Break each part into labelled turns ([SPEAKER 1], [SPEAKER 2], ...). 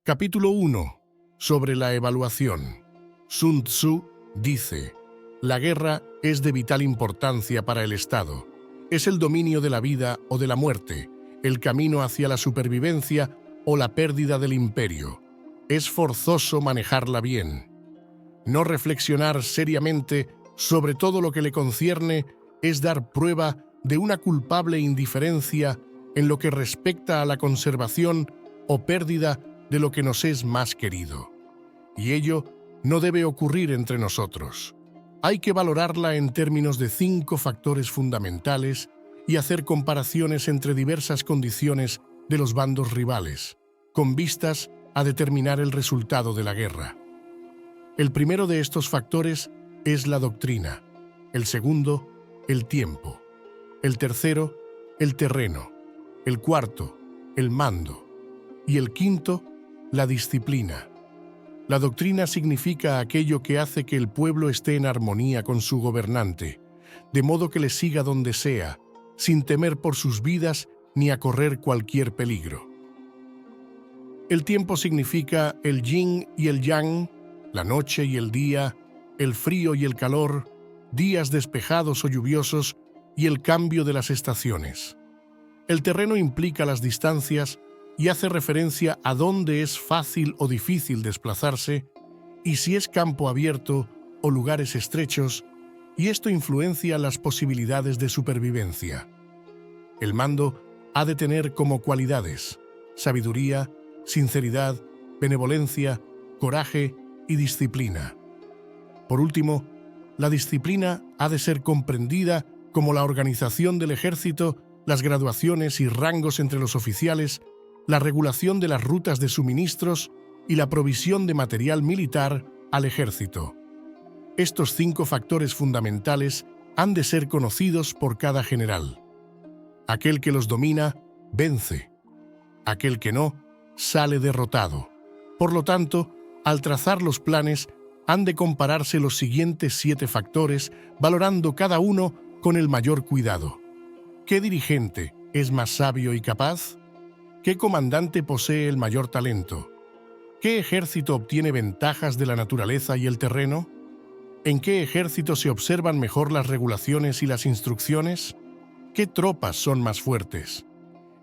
[SPEAKER 1] Capítulo 1. Sobre la evaluación. Sun Tzu dice: la guerra es de vital importancia para el Estado. Es el dominio de la vida o de la muerte, el camino hacia la supervivencia o la pérdida del imperio. Es forzoso manejarla bien. No reflexionar seriamente sobre todo lo que le concierne es dar prueba de una culpable indiferencia en lo que respecta a la conservación o pérdida de lo que nos es más querido. Y ello no debe ocurrir entre nosotros. Hay que valorarla en términos de 5 factores fundamentales y hacer comparaciones entre diversas condiciones de los bandos rivales, con vistas a determinar el resultado de la guerra. El primero de estos factores es la doctrina, el segundo, el tiempo, el tercero, el terreno, el cuarto, el mando, y el quinto, la disciplina. La doctrina significa aquello que hace que el pueblo esté en armonía con su gobernante, de modo que le siga donde sea, sin temer por sus vidas ni a correr cualquier peligro. El tiempo significa el yin y el yang, la noche y el día, el frío y el calor, días despejados o lluviosos y el cambio de las estaciones. El terreno implica las distancias y hace referencia a dónde es fácil o difícil desplazarse y si es campo abierto o lugares estrechos, y esto influencia las posibilidades de supervivencia. El mando ha de tener como cualidades sabiduría, sinceridad, benevolencia, coraje y disciplina. Por último, la disciplina ha de ser comprendida como la organización del ejército, las graduaciones y rangos entre los oficiales, la regulación de las rutas de suministros y la provisión de material militar al ejército. Estos 5 factores fundamentales han de ser conocidos por cada general. Aquel que los domina, vence. Aquel que no, sale derrotado. Por lo tanto, al trazar los planes, han de compararse los siguientes 7 factores, valorando cada uno con el mayor cuidado. ¿Qué dirigente es más sabio y capaz? ¿Qué comandante posee el mayor talento? ¿Qué ejército obtiene ventajas de la naturaleza y el terreno? ¿En qué ejército se observan mejor las regulaciones y las instrucciones? ¿Qué tropas son más fuertes?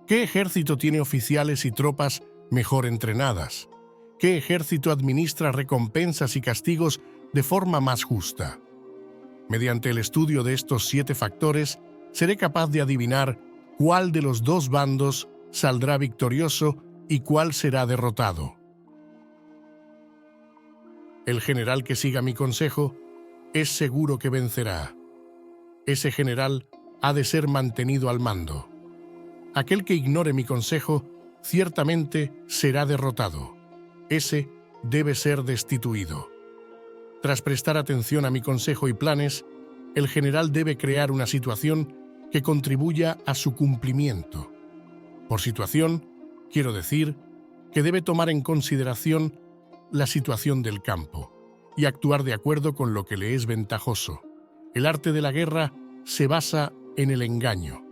[SPEAKER 1] ¿Qué ejército tiene oficiales y tropas mejor entrenadas? ¿Qué ejército administra recompensas y castigos de forma más justa? Mediante el estudio de estos 7 factores, seré capaz de adivinar cuál de los 2 bandos saldrá victorioso y cuál será derrotado. El general que siga mi consejo es seguro que vencerá. Ese general ha de ser mantenido al mando. Aquel que ignore mi consejo ciertamente será derrotado. Ese debe ser destituido. Tras prestar atención a mi consejo y planes, el general debe crear una situación que contribuya a su cumplimiento. Por situación, quiero decir que debe tomar en consideración la situación del campo y actuar de acuerdo con lo que le es ventajoso. El arte de la guerra se basa en el engaño.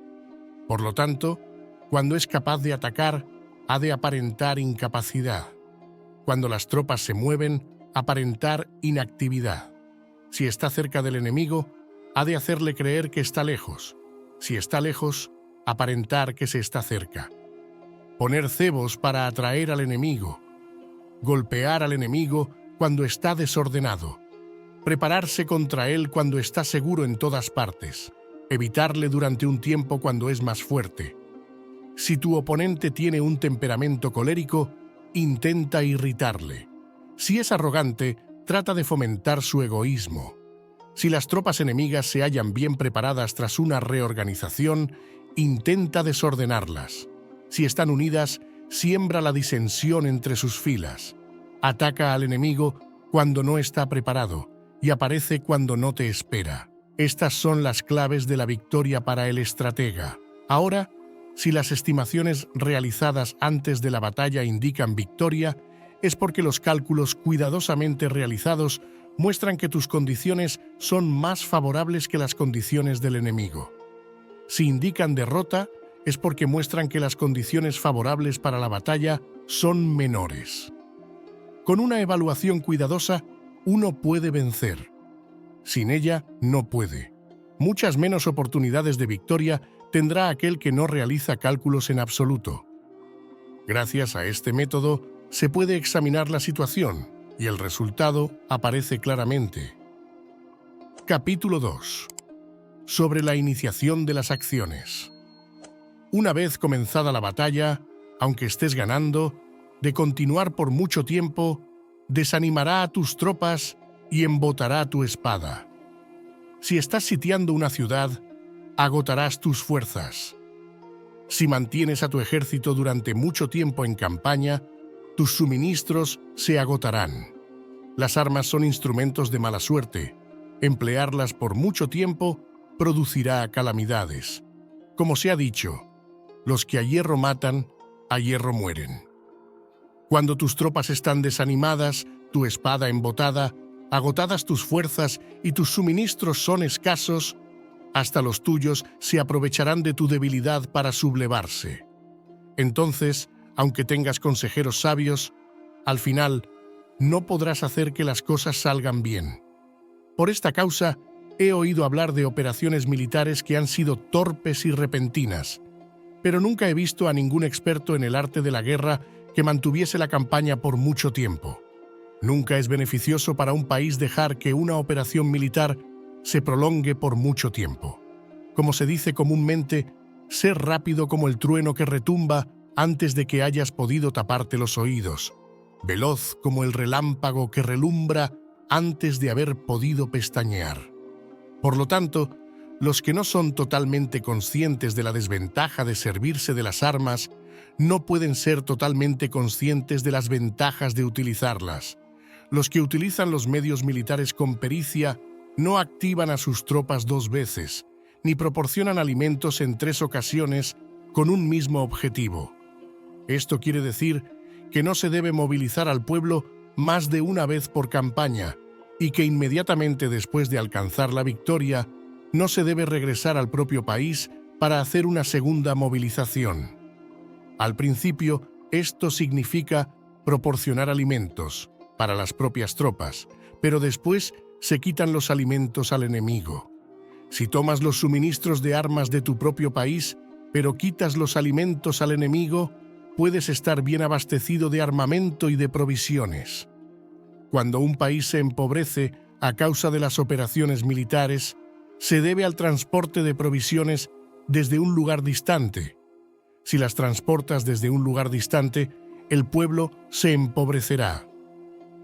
[SPEAKER 1] Por lo tanto, cuando es capaz de atacar, ha de aparentar incapacidad. Cuando las tropas se mueven, aparentar inactividad. Si está cerca del enemigo, ha de hacerle creer que está lejos. Si está lejos, aparentar que se está cerca. Poner cebos para atraer al enemigo. Golpear al enemigo cuando está desordenado. Prepararse contra él cuando está seguro en todas partes. Evitarle durante un tiempo cuando es más fuerte. Si tu oponente tiene un temperamento colérico, intenta irritarle. Si es arrogante, trata de fomentar su egoísmo. Si las tropas enemigas se hallan bien preparadas tras una reorganización, intenta desordenarlas. Si están unidas, siembra la disensión entre sus filas. Ataca al enemigo cuando no está preparado y aparece cuando no te espera. Estas son las claves de la victoria para el estratega. Ahora, si las estimaciones realizadas antes de la batalla indican victoria, es porque los cálculos cuidadosamente realizados muestran que tus condiciones son más favorables que las condiciones del enemigo. Si indican derrota, es porque muestran que las condiciones favorables para la batalla son menores. Con una evaluación cuidadosa, uno puede vencer. Sin ella, no puede. Muchas menos oportunidades de victoria tendrá aquel que no realiza cálculos en absoluto. Gracias a este método, se puede examinar la situación y el resultado aparece claramente. Capítulo 2. Sobre la iniciación de las acciones. Una vez comenzada la batalla, aunque estés ganando, de continuar por mucho tiempo, desanimará a tus tropas y embotará tu espada. Si estás sitiando una ciudad, agotarás tus fuerzas. Si mantienes a tu ejército durante mucho tiempo en campaña, tus suministros se agotarán. Las armas son instrumentos de mala suerte. Emplearlas por mucho tiempo producirá calamidades. Como se ha dicho, los que a hierro matan, a hierro mueren. Cuando tus tropas están desanimadas, tu espada embotada, agotadas tus fuerzas y tus suministros son escasos, hasta los tuyos se aprovecharán de tu debilidad para sublevarse. Entonces, aunque tengas consejeros sabios, al final no podrás hacer que las cosas salgan bien. Por esta causa, he oído hablar de operaciones militares que han sido torpes y repentinas, pero nunca he visto a ningún experto en el arte de la guerra que mantuviese la campaña por mucho tiempo. Nunca es beneficioso para un país dejar que una operación militar se prolongue por mucho tiempo. Como se dice comúnmente, ser rápido como el trueno que retumba antes de que hayas podido taparte los oídos, veloz como el relámpago que relumbra antes de haber podido pestañear. Por lo tanto, los que no son totalmente conscientes de la desventaja de servirse de las armas no pueden ser totalmente conscientes de las ventajas de utilizarlas. Los que utilizan los medios militares con pericia no activan a sus tropas 2 veces, ni proporcionan alimentos en 3 ocasiones con un mismo objetivo. Esto quiere decir que no se debe movilizar al pueblo más de una vez por campaña y que inmediatamente después de alcanzar la victoria no se debe regresar al propio país para hacer una segunda movilización. Al principio, esto significa proporcionar alimentos para las propias tropas, pero después se quitan los alimentos al enemigo. Si tomas los suministros de armas de tu propio país, pero quitas los alimentos al enemigo, puedes estar bien abastecido de armamento y de provisiones. Cuando un país se empobrece a causa de las operaciones militares, se debe al transporte de provisiones desde un lugar distante. Si las transportas desde un lugar distante, el pueblo se empobrecerá.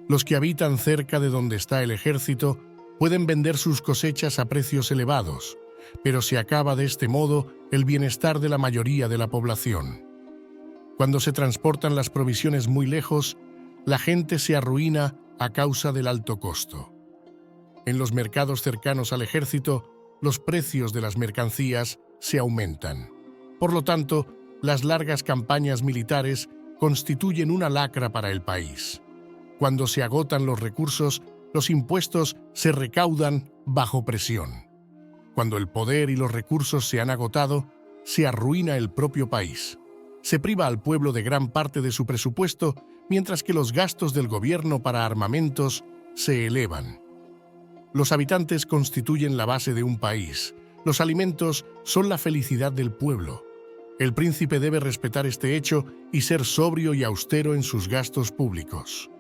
[SPEAKER 1] Los que habitan cerca de donde está el ejército pueden vender sus cosechas a precios elevados, pero se acaba de este modo el bienestar de la mayoría de la población. Cuando se transportan las provisiones muy lejos, la gente se arruina a causa del alto costo. En los mercados cercanos al ejército, los precios de las mercancías se aumentan. Por lo tanto, las largas campañas militares constituyen una lacra para el país. Cuando se agotan los recursos, los impuestos se recaudan bajo presión. Cuando el poder y los recursos se han agotado, se arruina el propio país. Se priva al pueblo de gran parte de su presupuesto, mientras que los gastos del gobierno para armamentos se elevan. Los habitantes constituyen la base de un país. Los alimentos son la felicidad del pueblo. El príncipe debe respetar este hecho y ser sobrio y austero en sus gastos públicos.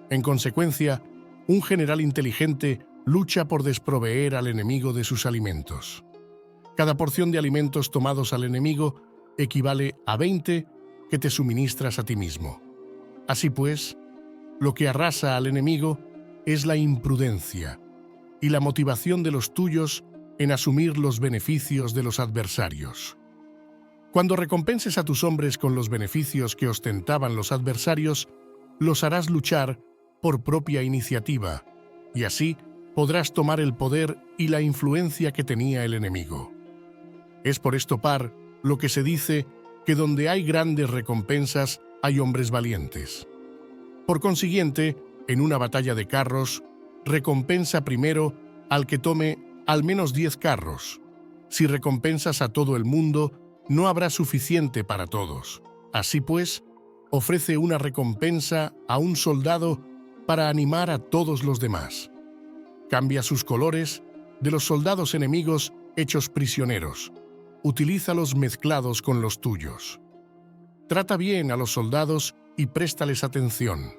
[SPEAKER 1] En consecuencia, un general inteligente lucha por desproveer al enemigo de sus alimentos. Cada porción de alimentos tomados al enemigo equivale a 20 que te suministras a ti mismo. Así pues, lo que arrasa al enemigo es la imprudencia y la motivación de los tuyos en asumir los beneficios de los adversarios. Cuando recompenses a tus hombres con los beneficios que ostentaban los adversarios, los harás luchar por propia iniciativa, y así podrás tomar el poder y la influencia que tenía el enemigo. Es por esto par lo que se dice que donde hay grandes recompensas hay hombres valientes. Por consiguiente, en una batalla de carros, recompensa primero al que tome al menos 10 carros. Si recompensas a todo el mundo, no habrá suficiente para todos. Así pues, ofrece una recompensa a un soldado para animar a todos los demás. Cambia sus colores de los soldados enemigos hechos prisioneros. Utilízalos mezclados con los tuyos. Trata bien a los soldados y préstales atención.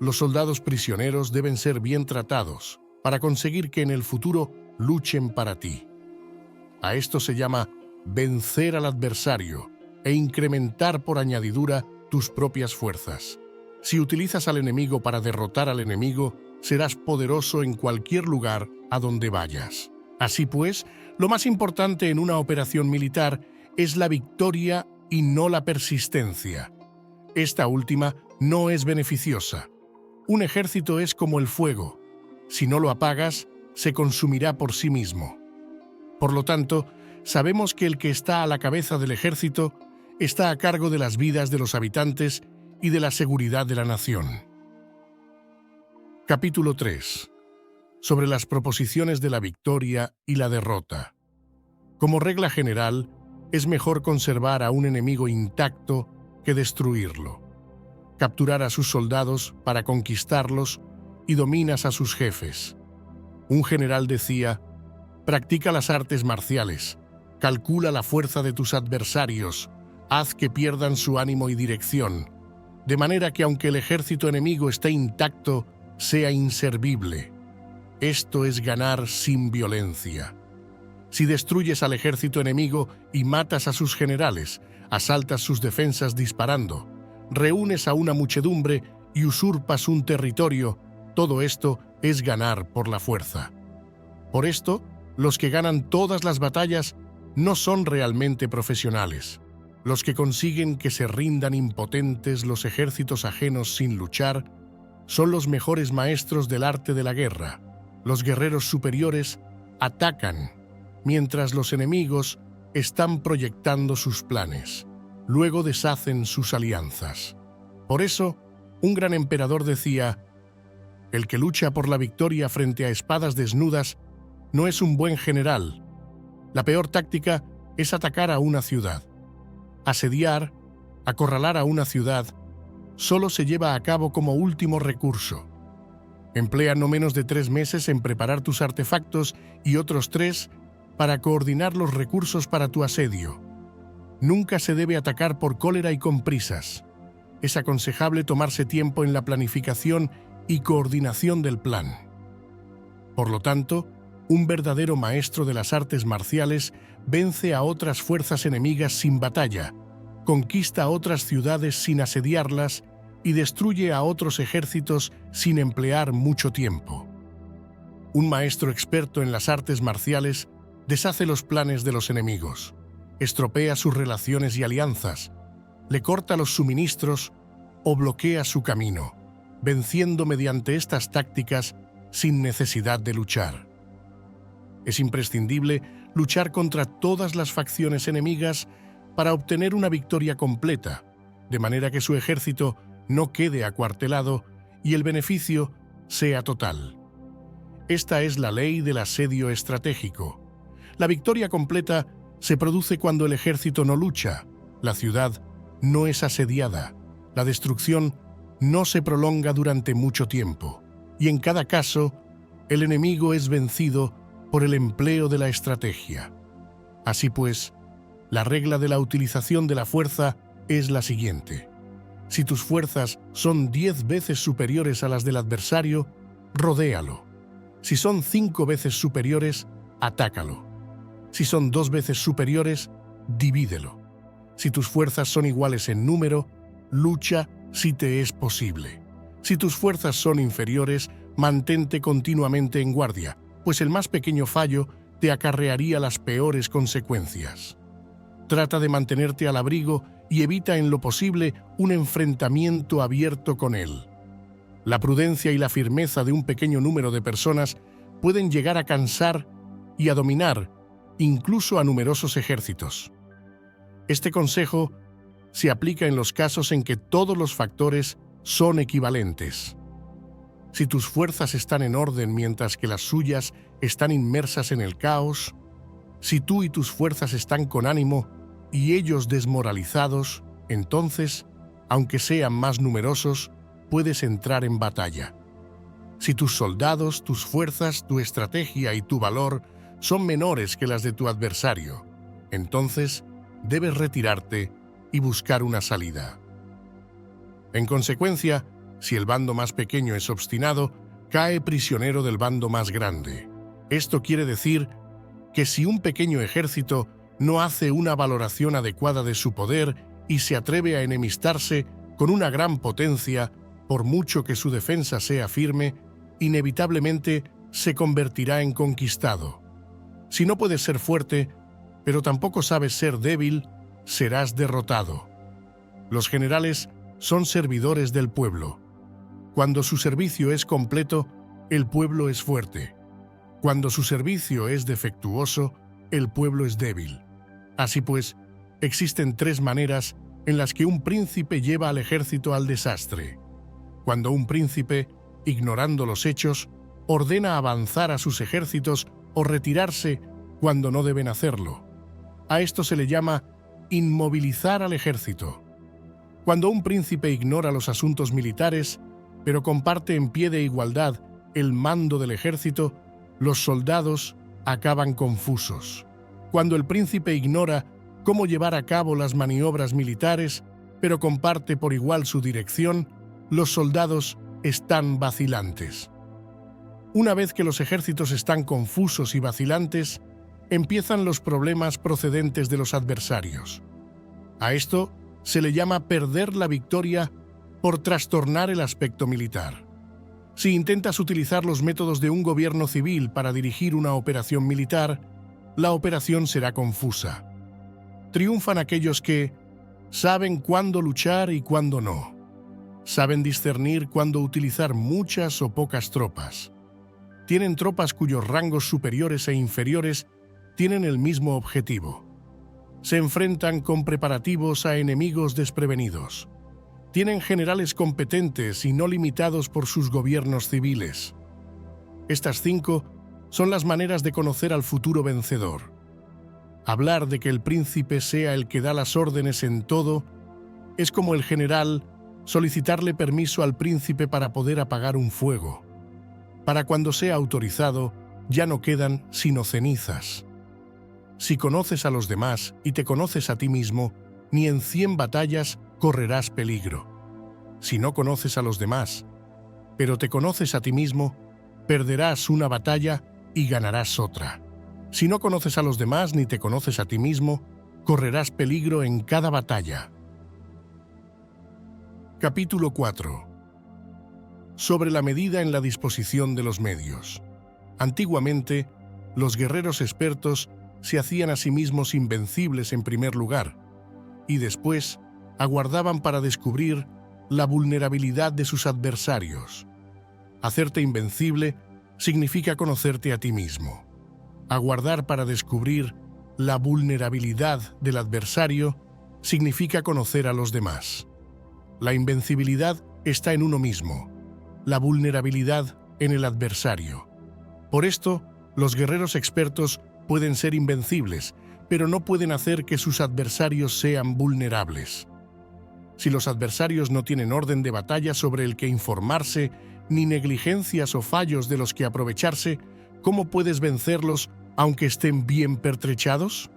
[SPEAKER 1] Los soldados prisioneros deben ser bien tratados para conseguir que en el futuro luchen para ti. A esto se llama vencer al adversario e incrementar por añadidura tus propias fuerzas. Si utilizas al enemigo para derrotar al enemigo, serás poderoso en cualquier lugar a donde vayas. Así pues, lo más importante en una operación militar es la victoria y no la persistencia. Esta última no es beneficiosa. Un ejército es como el fuego. Si no lo apagas, se consumirá por sí mismo. Por lo tanto, sabemos que el que está a la cabeza del ejército está a cargo de las vidas de los habitantes y de la seguridad de la nación. Capítulo 3. Sobre las proposiciones de la victoria y la derrota. Como regla general, es mejor conservar a un enemigo intacto que destruirlo. Capturar a sus soldados para conquistarlos y dominas a sus jefes. Un general decía: practica las artes marciales, calcula la fuerza de tus adversarios, haz que pierdan su ánimo y dirección, de manera que aunque el ejército enemigo esté intacto, sea inservible. Esto es ganar sin violencia. Si destruyes al ejército enemigo y matas a sus generales, asaltas sus defensas disparando, reúnes a una muchedumbre y usurpas un territorio, todo esto es ganar por la fuerza. Por esto, los que ganan todas las batallas no son realmente profesionales. Los que consiguen que se rindan impotentes los ejércitos ajenos sin luchar son los mejores maestros del arte de la guerra. Los guerreros superiores atacan, mientras los enemigos están proyectando sus planes. Luego deshacen sus alianzas. Por eso, un gran emperador decía: el que lucha por la victoria frente a espadas desnudas no es un buen general. La peor táctica es atacar a una ciudad. Asediar, acorralar a una ciudad, solo se lleva a cabo como último recurso. Emplea no menos de 3 meses en preparar tus artefactos y otros 3 para coordinar los recursos para tu asedio. Nunca se debe atacar por cólera y con prisas. Es aconsejable tomarse tiempo en la planificación y coordinación del plan. Por lo tanto, un verdadero maestro de las artes marciales vence a otras fuerzas enemigas sin batalla, conquista a otras ciudades sin asediarlas y destruye a otros ejércitos sin emplear mucho tiempo. Un maestro experto en las artes marciales deshace los planes de los enemigos, estropea sus relaciones y alianzas, le corta los suministros o bloquea su camino, venciendo mediante estas tácticas sin necesidad de luchar. Es imprescindible luchar contra todas las facciones enemigas para obtener una victoria completa, de manera que su ejército no quede acuartelado y el beneficio sea total. Esta es la ley del asedio estratégico. La victoria completa se produce cuando el ejército no lucha, la ciudad no es asediada, la destrucción no se prolonga durante mucho tiempo, y en cada caso, el enemigo es vencido por el empleo de la estrategia. Así pues, la regla de la utilización de la fuerza es la siguiente. Si tus fuerzas son 10 veces superiores a las del adversario, rodéalo. Si son 5 veces superiores, atácalo. Si son 2 veces superiores, divídelo. Si tus fuerzas son iguales en número, lucha si te es posible. Si tus fuerzas son inferiores, mantente continuamente en guardia, pues el más pequeño fallo te acarrearía las peores consecuencias. Trata de mantenerte al abrigo y evita en lo posible un enfrentamiento abierto con él. La prudencia y la firmeza de un pequeño número de personas pueden llegar a cansar y a dominar incluso a numerosos ejércitos. Este consejo se aplica en los casos en que todos los factores son equivalentes. Si tus fuerzas están en orden mientras que las suyas están inmersas en el caos, si tú y tus fuerzas están con ánimo y ellos desmoralizados, entonces Aunque sean más numerosos, puedes entrar en batalla. Si tus soldados, tus fuerzas, tu estrategia y tu valor son menores que las de tu adversario, entonces debes retirarte y buscar una salida. En consecuencia, si el bando más pequeño es obstinado, cae prisionero del bando más grande. Esto quiere decir que si un pequeño ejército no hace una valoración adecuada de su poder y se atreve a enemistarse con una gran potencia, por mucho que su defensa sea firme, inevitablemente se convertirá en conquistado. Si no puedes ser fuerte, pero tampoco sabes ser débil, serás derrotado. Los generales son servidores del pueblo. Cuando su servicio es completo, el pueblo es fuerte. Cuando su servicio es defectuoso, el pueblo es débil. Así pues, existen tres maneras en las que un príncipe lleva al ejército al desastre. Cuando un príncipe, ignorando los hechos, ordena avanzar a sus ejércitos o retirarse cuando no deben hacerlo. A esto se le llama inmovilizar al ejército. Cuando un príncipe ignora los asuntos militares, pero comparte en pie de igualdad el mando del ejército, los soldados acaban confusos. Cuando el príncipe ignora cómo llevar a cabo las maniobras militares, pero comparte por igual su dirección, los soldados están vacilantes. Una vez que los ejércitos están confusos y vacilantes, empiezan los problemas procedentes de los adversarios. A esto se le llama perder la victoria por trastornar el aspecto militar. Si intentas utilizar los métodos de un gobierno civil para dirigir una operación militar, la operación será confusa. Triunfan aquellos que saben cuándo luchar y cuándo no. Saben discernir cuándo utilizar muchas o pocas tropas. Tienen tropas cuyos rangos superiores e inferiores tienen el mismo objetivo. Se enfrentan con preparativos a enemigos desprevenidos. Tienen generales competentes y no limitados por sus gobiernos civiles. Estas 5 son las maneras de conocer al futuro vencedor. Hablar de que el príncipe sea el que da las órdenes en todo es como el general solicitarle permiso al príncipe para poder apagar un fuego. Para cuando sea autorizado, ya no quedan sino cenizas. Si conoces a los demás y te conoces a ti mismo, ni en 100 batallas correrás peligro. Si no conoces a los demás, pero te conoces a ti mismo, perderás una batalla y ganarás otra. Si no conoces a los demás ni te conoces a ti mismo, correrás peligro en cada batalla. Capítulo 4. Sobre la medida en la disposición de los medios. Antiguamente, los guerreros expertos se hacían a sí mismos invencibles en primer lugar, y después aguardaban para descubrir la vulnerabilidad de sus adversarios. Hacerte invencible significa conocerte a ti mismo. Aguardar para descubrir la vulnerabilidad del adversario significa conocer a los demás. La invencibilidad está en uno mismo, la vulnerabilidad en el adversario. Por esto, los guerreros expertos pueden ser invencibles, pero no pueden hacer que sus adversarios sean vulnerables. Si los adversarios no tienen orden de batalla sobre el que informarse, ni negligencias o fallos de los que aprovecharse, ¿cómo puedes vencerlos aunque estén bien pertrechados?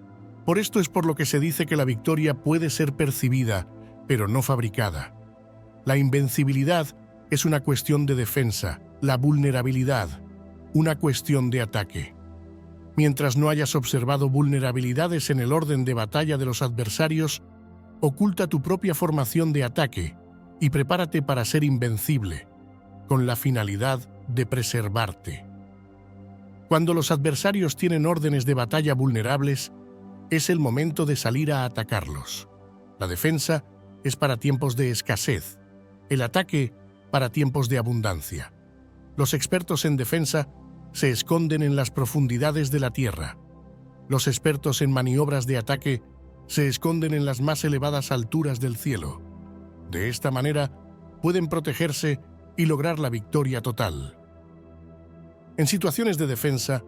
[SPEAKER 1] Por esto es por lo que se dice que la victoria puede ser percibida, pero no fabricada. La invencibilidad es una cuestión de defensa, la vulnerabilidad, una cuestión de ataque. Mientras no hayas observado vulnerabilidades en el orden de batalla de los adversarios, oculta tu propia formación de ataque y prepárate para ser invencible, con la finalidad de preservarte. Cuando los adversarios tienen órdenes de batalla vulnerables, es el momento de salir a atacarlos. La defensa es para tiempos de escasez, el ataque para tiempos de abundancia. Los expertos en defensa se esconden en las profundidades de la tierra. Los expertos en maniobras de ataque se esconden en las más elevadas alturas del cielo. De esta manera, pueden protegerse y lograr la victoria total. En situaciones de defensa,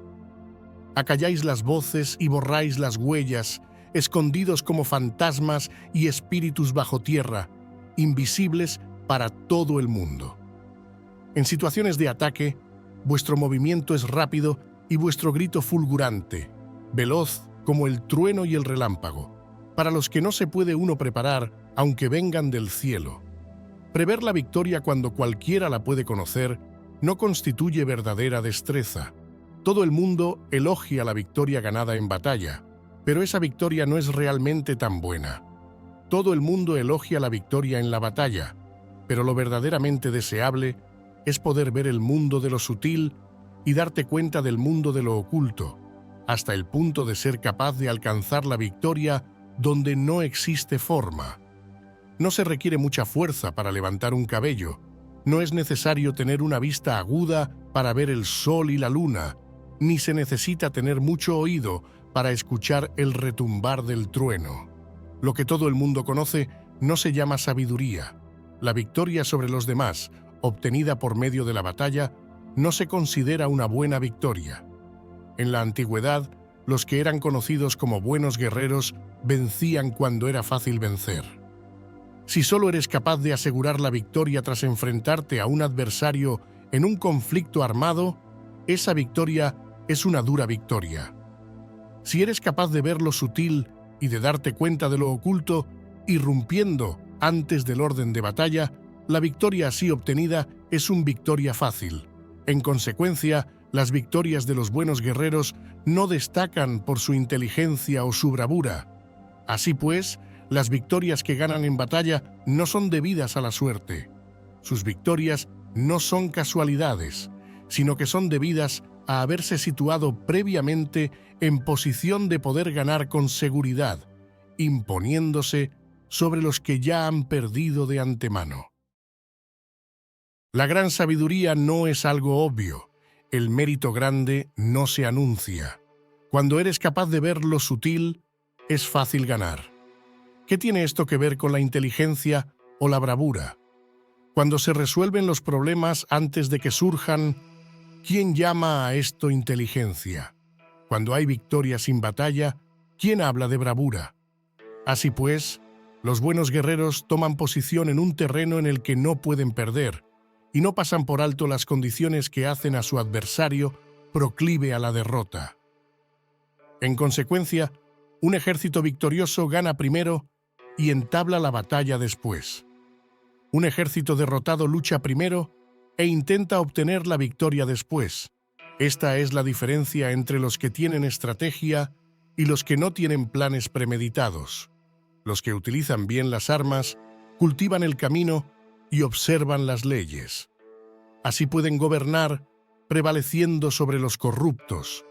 [SPEAKER 1] acalláis las voces y borráis las huellas, escondidos como fantasmas y espíritus bajo tierra, invisibles para todo el mundo. En situaciones de ataque, vuestro movimiento es rápido y vuestro grito fulgurante, veloz como el trueno y el relámpago, para los que no se puede uno preparar, aunque vengan del cielo. Prever la victoria cuando cualquiera la puede conocer no constituye verdadera destreza. Todo el mundo elogia la victoria ganada en batalla, pero esa victoria no es realmente tan buena. Todo el mundo elogia la victoria en la batalla, pero lo verdaderamente deseable es poder ver el mundo de lo sutil y darte cuenta del mundo de lo oculto, hasta el punto de ser capaz de alcanzar la victoria donde no existe forma. No se requiere mucha fuerza para levantar un cabello, no es necesario tener una vista aguda para ver el sol y la luna, ni se necesita tener mucho oído para escuchar el retumbar del trueno. Lo que todo el mundo conoce no se llama sabiduría. La victoria sobre los demás, obtenida por medio de la batalla, no se considera una buena victoria. En la antigüedad, los que eran conocidos como buenos guerreros vencían cuando era fácil vencer. Si solo eres capaz de asegurar la victoria tras enfrentarte a un adversario en un conflicto armado, esa victoria es una dura victoria. Si eres capaz de ver lo sutil y de darte cuenta de lo oculto, irrumpiendo antes del orden de batalla, la victoria así obtenida es una victoria fácil. En consecuencia, las victorias de los buenos guerreros no destacan por su inteligencia o su bravura. Así pues, las victorias que ganan en batalla no son debidas a la suerte. Sus victorias no son casualidades, sino que son debidas a haberse situado previamente en posición de poder ganar con seguridad, imponiéndose sobre los que ya han perdido de antemano. La gran sabiduría no es algo obvio. El mérito grande no se anuncia. Cuando eres capaz de ver lo sutil, es fácil ganar. ¿Qué tiene esto que ver con la inteligencia o la bravura? Cuando se resuelven los problemas antes de que surjan, ¿quién llama a esto inteligencia? Cuando hay victoria sin batalla, ¿quién habla de bravura? Así pues, los buenos guerreros toman posición en un terreno en el que no pueden perder, y no pasan por alto las condiciones que hacen a su adversario proclive a la derrota. En consecuencia, un ejército victorioso gana primero y entabla la batalla después. Un ejército derrotado lucha primero e intenta obtener la victoria después. Esta es la diferencia entre los que tienen estrategia y los que no tienen planes premeditados. Los que utilizan bien las armas, cultivan el camino y observan las leyes. Así pueden gobernar prevaleciendo sobre los corruptos,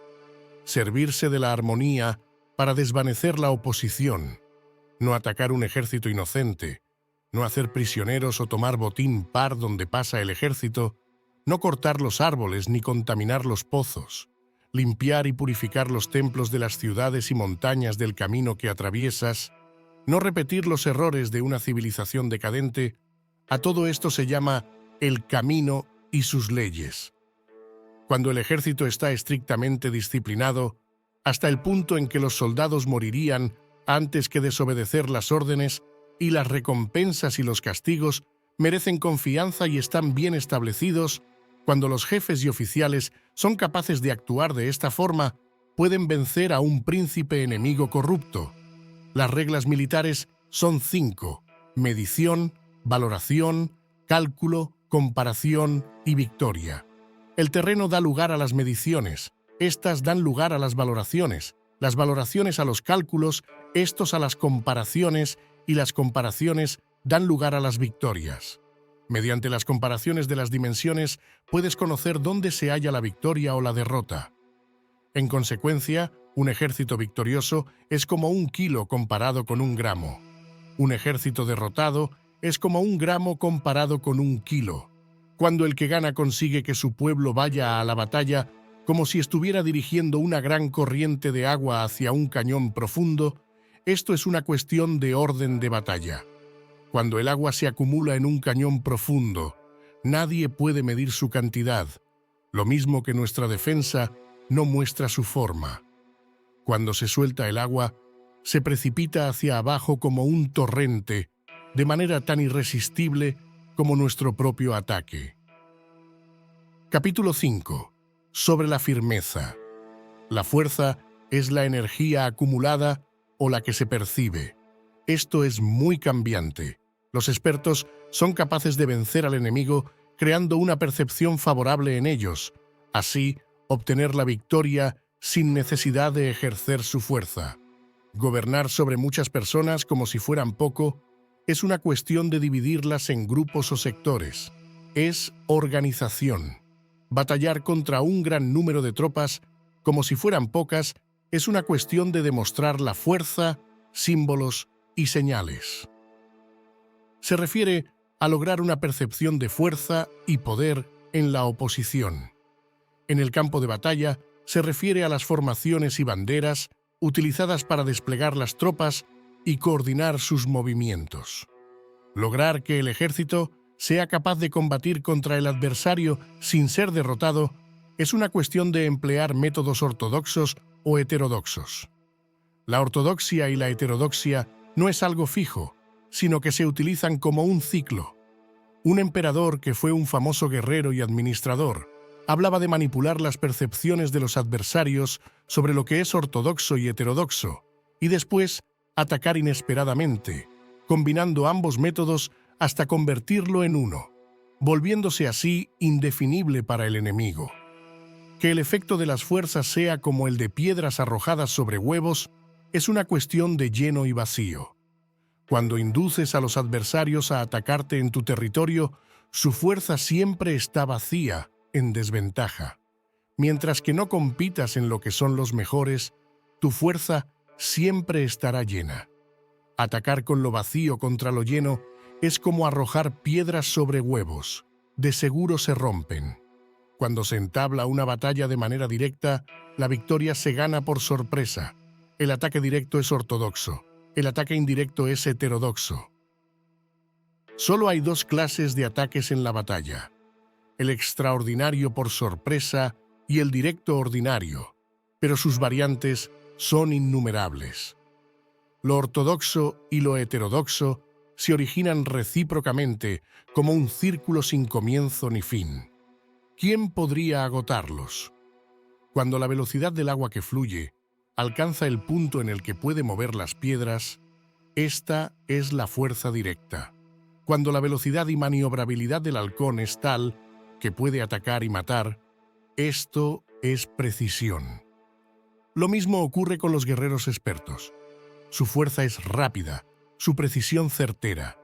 [SPEAKER 1] servirse de la armonía para desvanecer la oposición, no atacar un ejército inocente, no hacer prisioneros o tomar botín par donde pasa el ejército, no cortar los árboles ni contaminar los pozos, limpiar y purificar los templos de las ciudades y montañas del camino que atraviesas, no repetir los errores de una civilización decadente. A todo esto se llama el camino y sus leyes. Cuando el ejército está estrictamente disciplinado, hasta el punto en que los soldados morirían antes que desobedecer las órdenes, y las recompensas y los castigos merecen confianza y están bien establecidos, cuando los jefes y oficiales son capaces de actuar de esta forma, pueden vencer a un príncipe enemigo corrupto. Las reglas militares son 5: medición, valoración, cálculo, comparación y victoria. El terreno da lugar a las mediciones, estas dan lugar a las valoraciones a los cálculos, estos a las comparaciones, y las comparaciones dan lugar a las victorias. Mediante las comparaciones de las dimensiones puedes conocer dónde se halla la victoria o la derrota. En consecuencia, un ejército victorioso es como 1 kilo comparado con 1 gramo. Un ejército derrotado es como 1 gramo comparado con 1 kilo. Cuando el que gana consigue que su pueblo vaya a la batalla como si estuviera dirigiendo una gran corriente de agua hacia un cañón profundo, esto es una cuestión de orden de batalla. Cuando el agua se acumula en un cañón profundo, nadie puede medir su cantidad, lo mismo que nuestra defensa no muestra su forma. Cuando se suelta el agua, se precipita hacia abajo como un torrente, de manera tan irresistible como nuestro propio ataque. Capítulo 5. Sobre la firmeza. La fuerza es la energía acumulada o la que se percibe. Esto es muy cambiante. Los expertos son capaces de vencer al enemigo creando una percepción favorable en ellos, así obtener la victoria sin necesidad de ejercer su fuerza. Gobernar sobre muchas personas como si fueran poco es una cuestión de dividirlas en grupos o sectores. Es organización. Batallar contra un gran número de tropas como si fueran pocas es una cuestión de demostrar la fuerza, símbolos y señales. Se refiere a lograr una percepción de fuerza y poder en la oposición. En el campo de batalla se refiere a las formaciones y banderas utilizadas para desplegar las tropas y coordinar sus movimientos. Lograr que el ejército sea capaz de combatir contra el adversario sin ser derrotado es una cuestión de emplear métodos ortodoxos o heterodoxos. La ortodoxia y la heterodoxia no es algo fijo, sino que se utilizan como un ciclo. Un emperador que fue un famoso guerrero y administrador hablaba de manipular las percepciones de los adversarios sobre lo que es ortodoxo y heterodoxo, y después atacar inesperadamente, combinando ambos métodos hasta convertirlo en uno, volviéndose así indefinible para el enemigo. Que el efecto de las fuerzas sea como el de piedras arrojadas sobre huevos es una cuestión de lleno y vacío. Cuando induces a los adversarios a atacarte en tu territorio, su fuerza siempre está vacía, en desventaja. Mientras que no compitas en lo que son los mejores, tu fuerza siempre estará llena. Atacar con lo vacío contra lo lleno es como arrojar piedras sobre huevos. De seguro se rompen. Cuando se entabla una batalla de manera directa, la victoria se gana por sorpresa. El ataque directo es ortodoxo. El ataque indirecto es heterodoxo. Solo hay dos clases de ataques en la batalla: el extraordinario por sorpresa y el directo ordinario, pero sus variantes son innumerables. Lo ortodoxo y lo heterodoxo se originan recíprocamente como un círculo sin comienzo ni fin. ¿Quién podría agotarlos? Cuando la velocidad del agua que fluye alcanza el punto en el que puede mover las piedras, esta es la fuerza directa. Cuando la velocidad y maniobrabilidad del halcón es tal que puede atacar y matar, esto es precisión. Lo mismo ocurre con los guerreros expertos. Su fuerza es rápida, su precisión certera.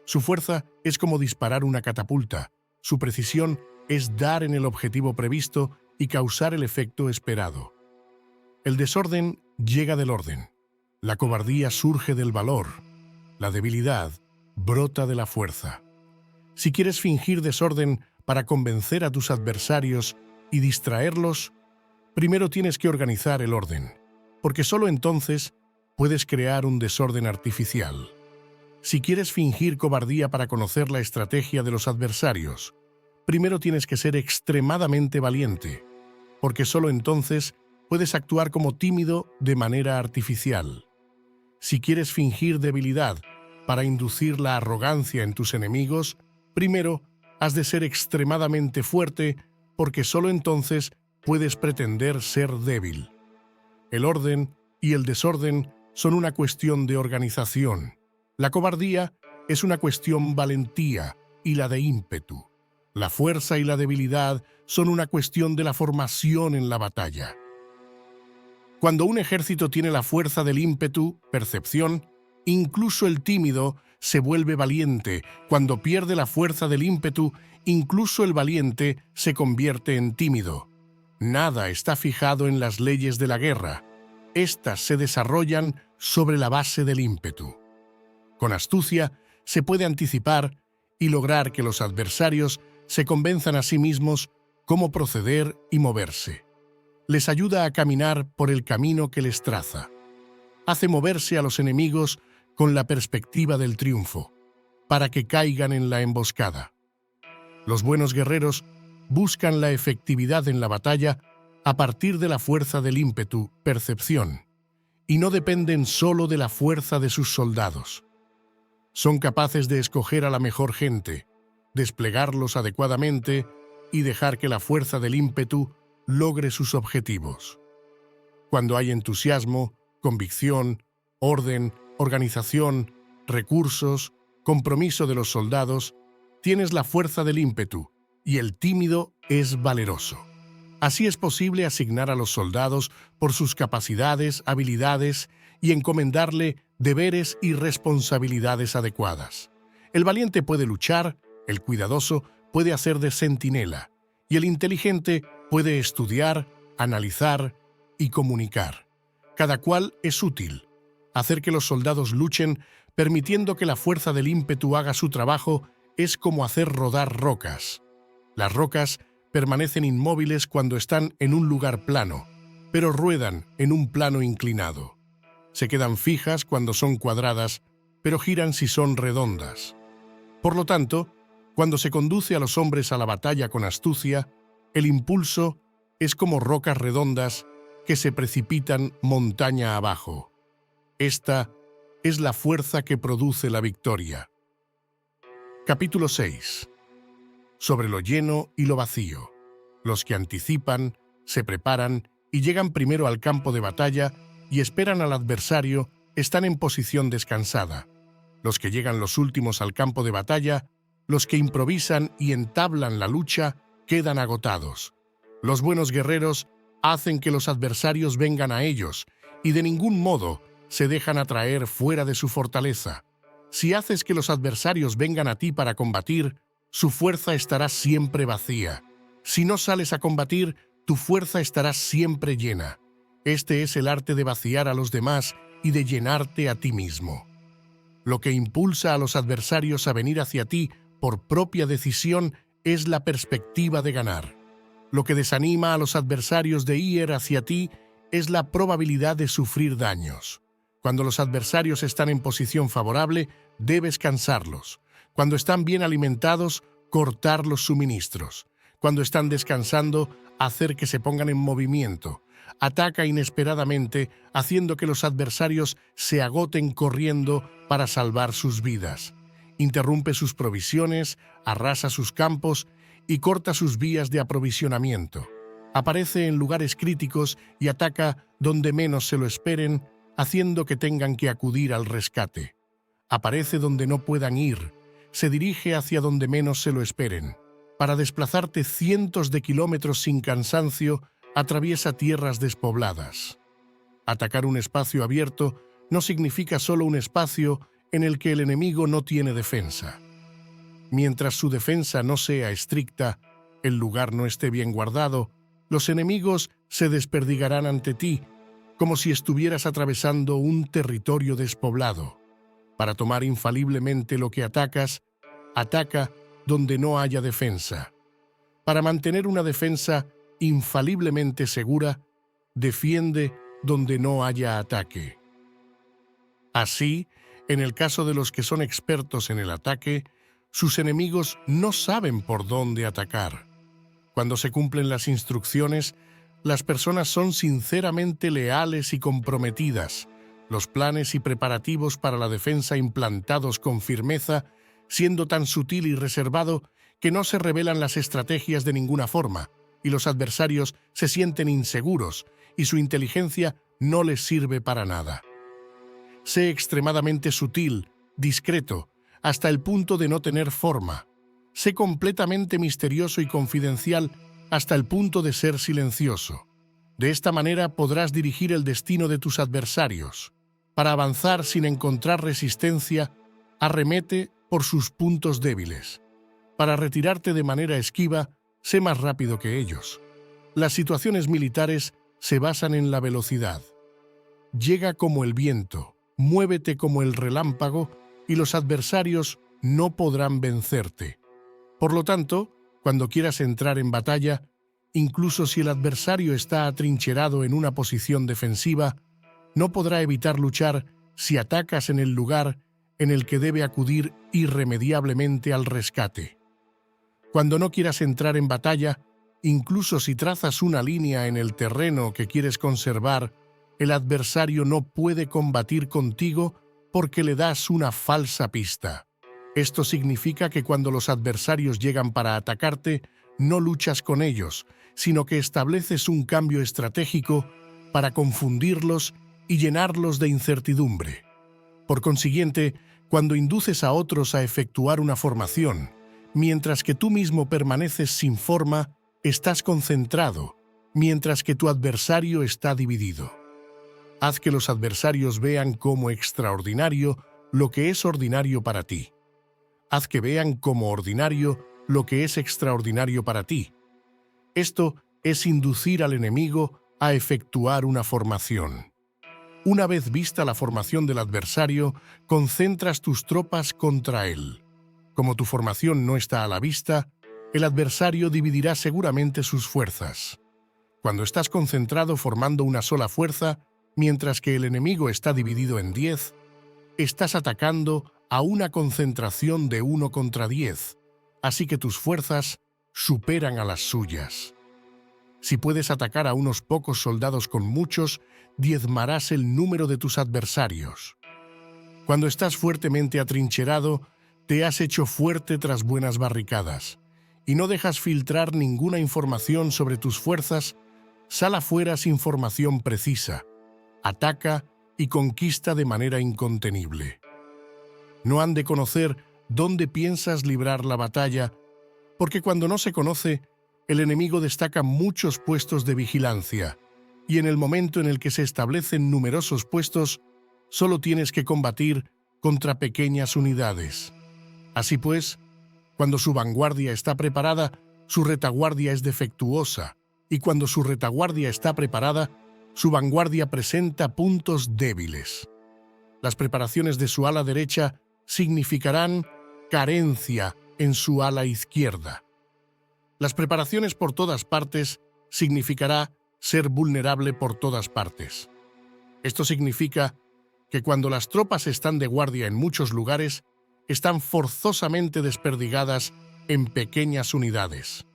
[SPEAKER 1] Su fuerza es como disparar una catapulta, su precisión es dar en el objetivo previsto y causar el efecto esperado. El desorden llega del orden. La cobardía surge del valor. La debilidad brota de la fuerza. Si quieres fingir desorden para convencer a tus adversarios y distraerlos, primero tienes que organizar el orden, porque solo entonces puedes crear un desorden artificial. Si quieres fingir cobardía para conocer la estrategia de los adversarios, primero tienes que ser extremadamente valiente, porque solo entonces puedes actuar como tímido de manera artificial. Si quieres fingir debilidad para inducir la arrogancia en tus enemigos, primero has de ser extremadamente fuerte, porque solo entonces puedes pretender ser débil. El orden y el desorden son una cuestión de organización. La cobardía es una cuestión valentía y la de ímpetu. La fuerza y la debilidad son una cuestión de la formación en la batalla. Cuando un ejército tiene la fuerza del ímpetu, percepción, incluso el tímido se vuelve valiente. Cuando pierde la fuerza del ímpetu, incluso el valiente se convierte en tímido. Nada está fijado en las leyes de la guerra. Estas se desarrollan sobre la base del ímpetu. Con astucia se puede anticipar y lograr que los adversarios se convenzan a sí mismos cómo proceder y moverse. Les ayuda a caminar por el camino que les traza. Hace moverse a los enemigos con la perspectiva del triunfo, para que caigan en la emboscada. Los buenos guerreros buscan la efectividad en la batalla a partir de la fuerza del ímpetu, percepción, y no dependen solo de la fuerza de sus soldados. Son capaces de escoger a la mejor gente, desplegarlos adecuadamente y dejar que la fuerza del ímpetu logre sus objetivos. Cuando hay entusiasmo, convicción, orden, organización, recursos, compromiso de los soldados, tienes la fuerza del ímpetu y el tímido es valeroso. Así es posible asignar a los soldados por sus capacidades, habilidades y encomendarle deberes y responsabilidades adecuadas. El valiente puede luchar, el cuidadoso puede hacer de centinela y el inteligente puede estudiar, analizar y comunicar. Cada cual es útil. Hacer que los soldados luchen, permitiendo que la fuerza del ímpetu haga su trabajo, es como hacer rodar rocas. Las rocas permanecen inmóviles cuando están en un lugar plano, pero ruedan en un plano inclinado. Se quedan fijas cuando son cuadradas, pero giran si son redondas. Por lo tanto, cuando se conduce a los hombres a la batalla con astucia, el impulso es como rocas redondas que se precipitan montaña abajo. Esta es la fuerza que produce la victoria. Capítulo 6. Sobre lo lleno y lo vacío. Los que anticipan, se preparan y llegan primero al campo de batalla y esperan al adversario están en posición descansada. Los que llegan los últimos al campo de batalla, los que improvisan y entablan la lucha, quedan agotados. Los buenos guerreros hacen que los adversarios vengan a ellos y de ningún modo se dejan atraer fuera de su fortaleza. Si haces que los adversarios vengan a ti para combatir, su fuerza estará siempre vacía. Si no sales a combatir, tu fuerza estará siempre llena. Este es el arte de vaciar a los demás y de llenarte a ti mismo. Lo que impulsa a los adversarios a venir hacia ti por propia decisión es la perspectiva de ganar. Lo que desanima a los adversarios de ir hacia ti es la probabilidad de sufrir daños. Cuando los adversarios están en posición favorable, debes cansarlos. Cuando están bien alimentados, cortar los suministros. Cuando están descansando, hacer que se pongan en movimiento. Ataca inesperadamente, haciendo que los adversarios se agoten corriendo para salvar sus vidas. Interrumpe sus provisiones, arrasa sus campos y corta sus vías de aprovisionamiento. Aparece en lugares críticos y ataca donde menos se lo esperen, haciendo que tengan que acudir al rescate. Aparece donde no puedan ir, se dirige hacia donde menos se lo esperen. Para desplazarte cientos de kilómetros sin cansancio, atraviesa tierras despobladas. Atacar un espacio abierto no significa solo un espacio en el que el enemigo no tiene defensa. Mientras su defensa no sea estricta, el lugar no esté bien guardado, los enemigos se desperdigarán ante ti, como si estuvieras atravesando un territorio despoblado. Para tomar infaliblemente lo que atacas, ataca donde no haya defensa. Para mantener una defensa infaliblemente segura, defiende donde no haya ataque. Así, en el caso de los que son expertos en el ataque, sus enemigos no saben por dónde atacar. Cuando se cumplen las instrucciones, las personas son sinceramente leales y comprometidas. Los planes y preparativos para la defensa implantados con firmeza, siendo tan sutil y reservado que no se revelan las estrategias de ninguna forma, y los adversarios se sienten inseguros y su inteligencia no les sirve para nada. Sé extremadamente sutil, discreto, hasta el punto de no tener forma. Sé completamente misterioso y confidencial hasta el punto de ser silencioso. De esta manera podrás dirigir el destino de tus adversarios. Para avanzar sin encontrar resistencia, arremete por sus puntos débiles. Para retirarte de manera esquiva, sé más rápido que ellos. Las situaciones militares se basan en la velocidad. Llega como el viento, muévete como el relámpago y los adversarios no podrán vencerte. Por lo tanto, cuando quieras entrar en batalla, incluso si el adversario está atrincherado en una posición defensiva, no podrá evitar luchar si atacas en el lugar en el que debe acudir irremediablemente al rescate. Cuando no quieras entrar en batalla, incluso si trazas una línea en el terreno que quieres conservar, el adversario no puede combatir contigo porque le das una falsa pista. Esto significa que cuando los adversarios llegan para atacarte, no luchas con ellos, sino que estableces un cambio estratégico para confundirlos y llenarlos de incertidumbre. Por consiguiente, cuando induces a otros a efectuar una formación, mientras que tú mismo permaneces sin forma, estás concentrado, mientras que tu adversario está dividido. Haz que los adversarios vean como extraordinario lo que es ordinario para ti. Haz que vean como ordinario lo que es extraordinario para ti. Esto es inducir al enemigo a efectuar una formación. Una vez vista la formación del adversario, concentras tus tropas contra él. Como tu formación no está a la vista, el adversario dividirá seguramente sus fuerzas. Cuando estás concentrado formando una sola fuerza, mientras que el enemigo está dividido en 10, estás atacando a una concentración de 1 contra 10, así que tus fuerzas superan a las suyas. Si puedes atacar a unos pocos soldados con muchos, diezmarás el número de tus adversarios. Cuando estás fuertemente atrincherado, te has hecho fuerte tras buenas barricadas, y no dejas filtrar ninguna información sobre tus fuerzas, sal afuera sin formación precisa, ataca y conquista de manera incontenible. No han de conocer dónde piensas librar la batalla, porque cuando no se conoce, el enemigo destaca muchos puestos de vigilancia, y en el momento en el que se establecen numerosos puestos, solo tienes que combatir contra pequeñas unidades. Así pues, cuando su vanguardia está preparada, su retaguardia es defectuosa, y cuando su retaguardia está preparada, su vanguardia presenta puntos débiles. Las preparaciones de su ala derecha significarán carencia en su ala izquierda. Las preparaciones por todas partes significará ser vulnerable por todas partes. Esto significa que cuando las tropas están de guardia en muchos lugares, están forzosamente desperdigadas en pequeñas unidades.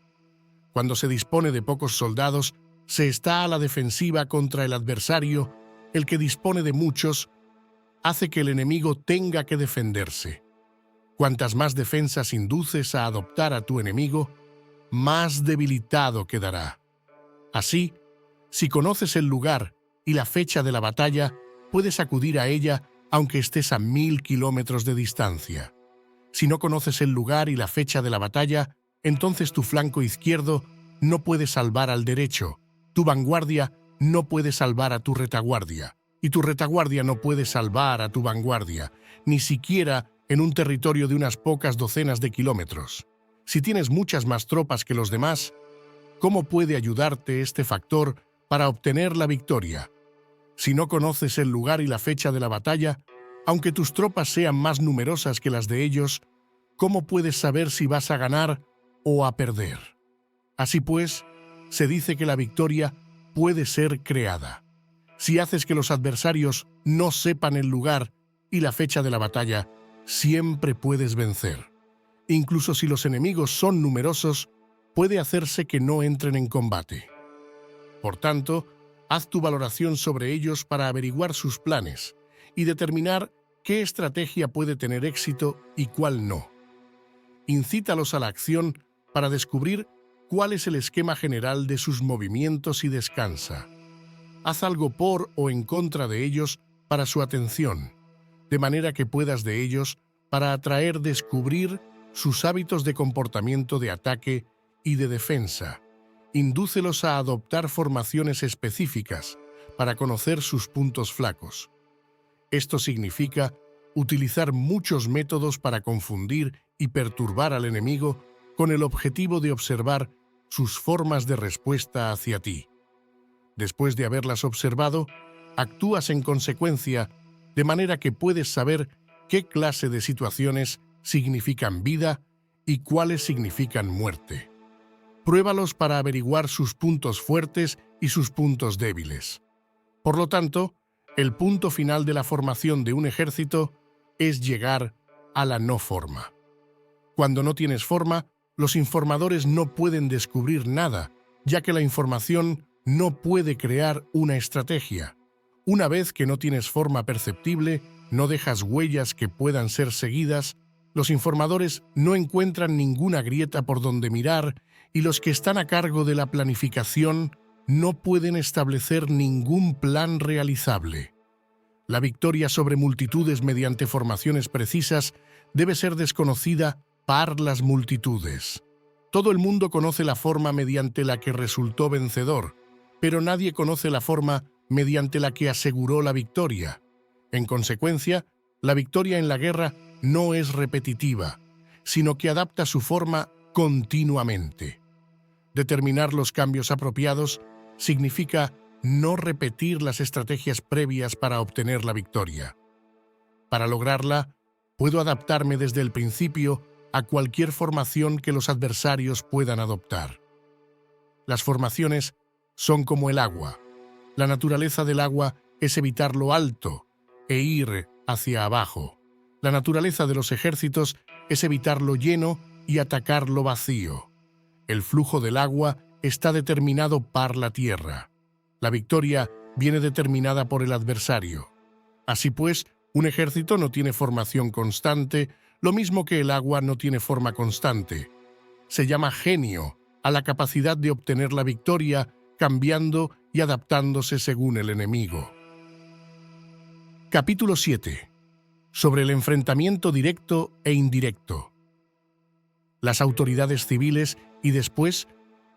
[SPEAKER 1] Cuando se dispone de pocos soldados, se está a la defensiva contra el adversario, el que dispone de muchos, hace que el enemigo tenga que defenderse. Cuantas más defensas induces a adoptar a tu enemigo, más debilitado quedará. Así, si conoces el lugar y la fecha de la batalla, puedes acudir a ella aunque estés a 1000 kilómetros de distancia. Si no conoces el lugar y la fecha de la batalla, entonces tu flanco izquierdo no puede salvar al derecho, tu vanguardia no puede salvar a tu retaguardia, y tu retaguardia no puede salvar a tu vanguardia, ni siquiera en un territorio de unas pocas docenas de kilómetros. Si tienes muchas más tropas que los demás, ¿cómo puede ayudarte este factor para obtener la victoria? Si no conoces el lugar y la fecha de la batalla, aunque tus tropas sean más numerosas que las de ellos, ¿cómo puedes saber si vas a ganar o a perder? Así pues, se dice que la victoria puede ser creada. Si haces que los adversarios no sepan el lugar y la fecha de la batalla, siempre puedes vencer. Incluso si los enemigos son numerosos, puede hacerse que no entren en combate. Por tanto, haz tu valoración sobre ellos para averiguar sus planes y determinar qué estrategia puede tener éxito y cuál no. Incítalos a la acción para descubrir cuál es el esquema general de sus movimientos y descansa. Haz algo por o en contra de ellos para su atención, de manera que puedas de ellos para descubrir sus hábitos de comportamiento de ataque y de defensa. Indúcelos a adoptar formaciones específicas para conocer sus puntos flacos. Esto significa utilizar muchos métodos para confundir y perturbar al enemigo con el objetivo de observar sus formas de respuesta hacia ti. Después de haberlas observado, actúas en consecuencia, de manera que puedes saber qué clase de situaciones significan vida y cuáles significan muerte. Pruébalos para averiguar sus puntos fuertes y sus puntos débiles. Por lo tanto, el punto final de la formación de un ejército es llegar a la no forma. Cuando no tienes forma, los informadores no pueden descubrir nada, ya que la información no puede crear una estrategia. Una vez que no tienes forma perceptible, no dejas huellas que puedan ser seguidas, los informadores no encuentran ninguna grieta por donde mirar y los que están a cargo de la planificación no pueden establecer ningún plan realizable. La victoria sobre multitudes mediante formaciones precisas debe ser desconocida par las multitudes. Todo el mundo conoce la forma mediante la que resultó vencedor, pero nadie conoce la forma mediante la que aseguró la victoria. En consecuencia, la victoria en la guerra no es repetitiva, sino que adapta su forma continuamente. Determinar los cambios apropiados significa no repetir las estrategias previas para obtener la victoria. Para lograrla, puedo adaptarme desde el principio a cualquier formación que los adversarios puedan adoptar. Las formaciones son como el agua. La naturaleza del agua es evitar lo alto e ir hacia abajo. La naturaleza de los ejércitos es evitar lo lleno y atacar lo vacío. El flujo del agua está determinado por la tierra. La victoria viene determinada por el adversario. Así pues, un ejército no tiene formación constante, lo mismo que el agua no tiene forma constante. Se llama genio a la capacidad de obtener la victoria cambiando y adaptándose según el enemigo. Capítulo 7. Sobre el enfrentamiento directo e indirecto. Las autoridades civiles y después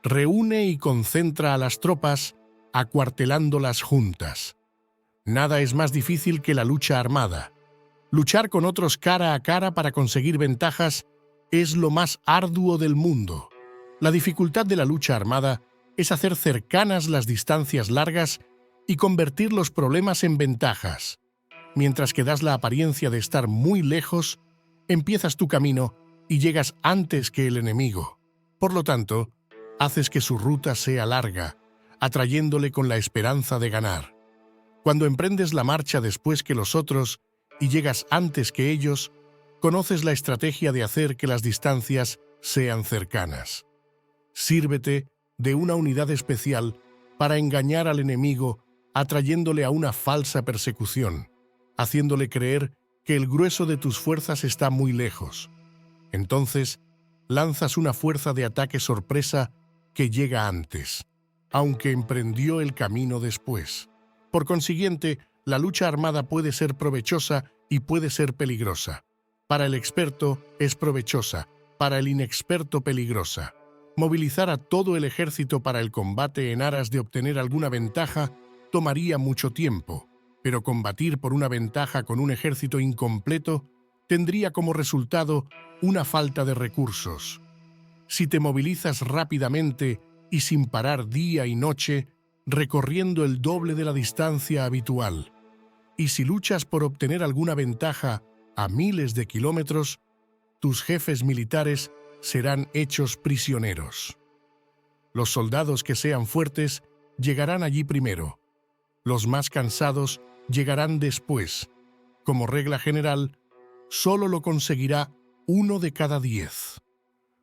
[SPEAKER 1] reúne y concentra a las tropas, acuartelándolas juntas. Nada es más difícil que la lucha armada. Luchar con otros cara a cara para conseguir ventajas es lo más arduo del mundo. La dificultad de la lucha armada es hacer cercanas las distancias largas y convertir los problemas en ventajas. Mientras que das la apariencia de estar muy lejos, empiezas tu camino y llegas antes que el enemigo. Por lo tanto, haces que su ruta sea larga, atrayéndole con la esperanza de ganar. Cuando emprendes la marcha después que los otros y llegas antes que ellos, conoces la estrategia de hacer que las distancias sean cercanas. Sírvete de una unidad especial para engañar al enemigo, atrayéndole a una falsa persecución, haciéndole creer que el grueso de tus fuerzas está muy lejos. Entonces, lanzas una fuerza de ataque sorpresa que llega antes, aunque emprendió el camino después. Por consiguiente, la lucha armada puede ser provechosa y puede ser peligrosa. Para el experto es provechosa, para el inexperto peligrosa. Movilizar a todo el ejército para el combate en aras de obtener alguna ventaja tomaría mucho tiempo, pero combatir por una ventaja con un ejército incompleto tendría como resultado una falta de recursos. Si te movilizas rápidamente y sin parar día y noche, recorriendo el doble de la distancia habitual, y si luchas por obtener alguna ventaja a miles de kilómetros, tus jefes militares serán hechos prisioneros. Los soldados que sean fuertes llegarán allí primero. Los más cansados llegarán después. Como regla general, solo lo conseguirá 1 de cada 10.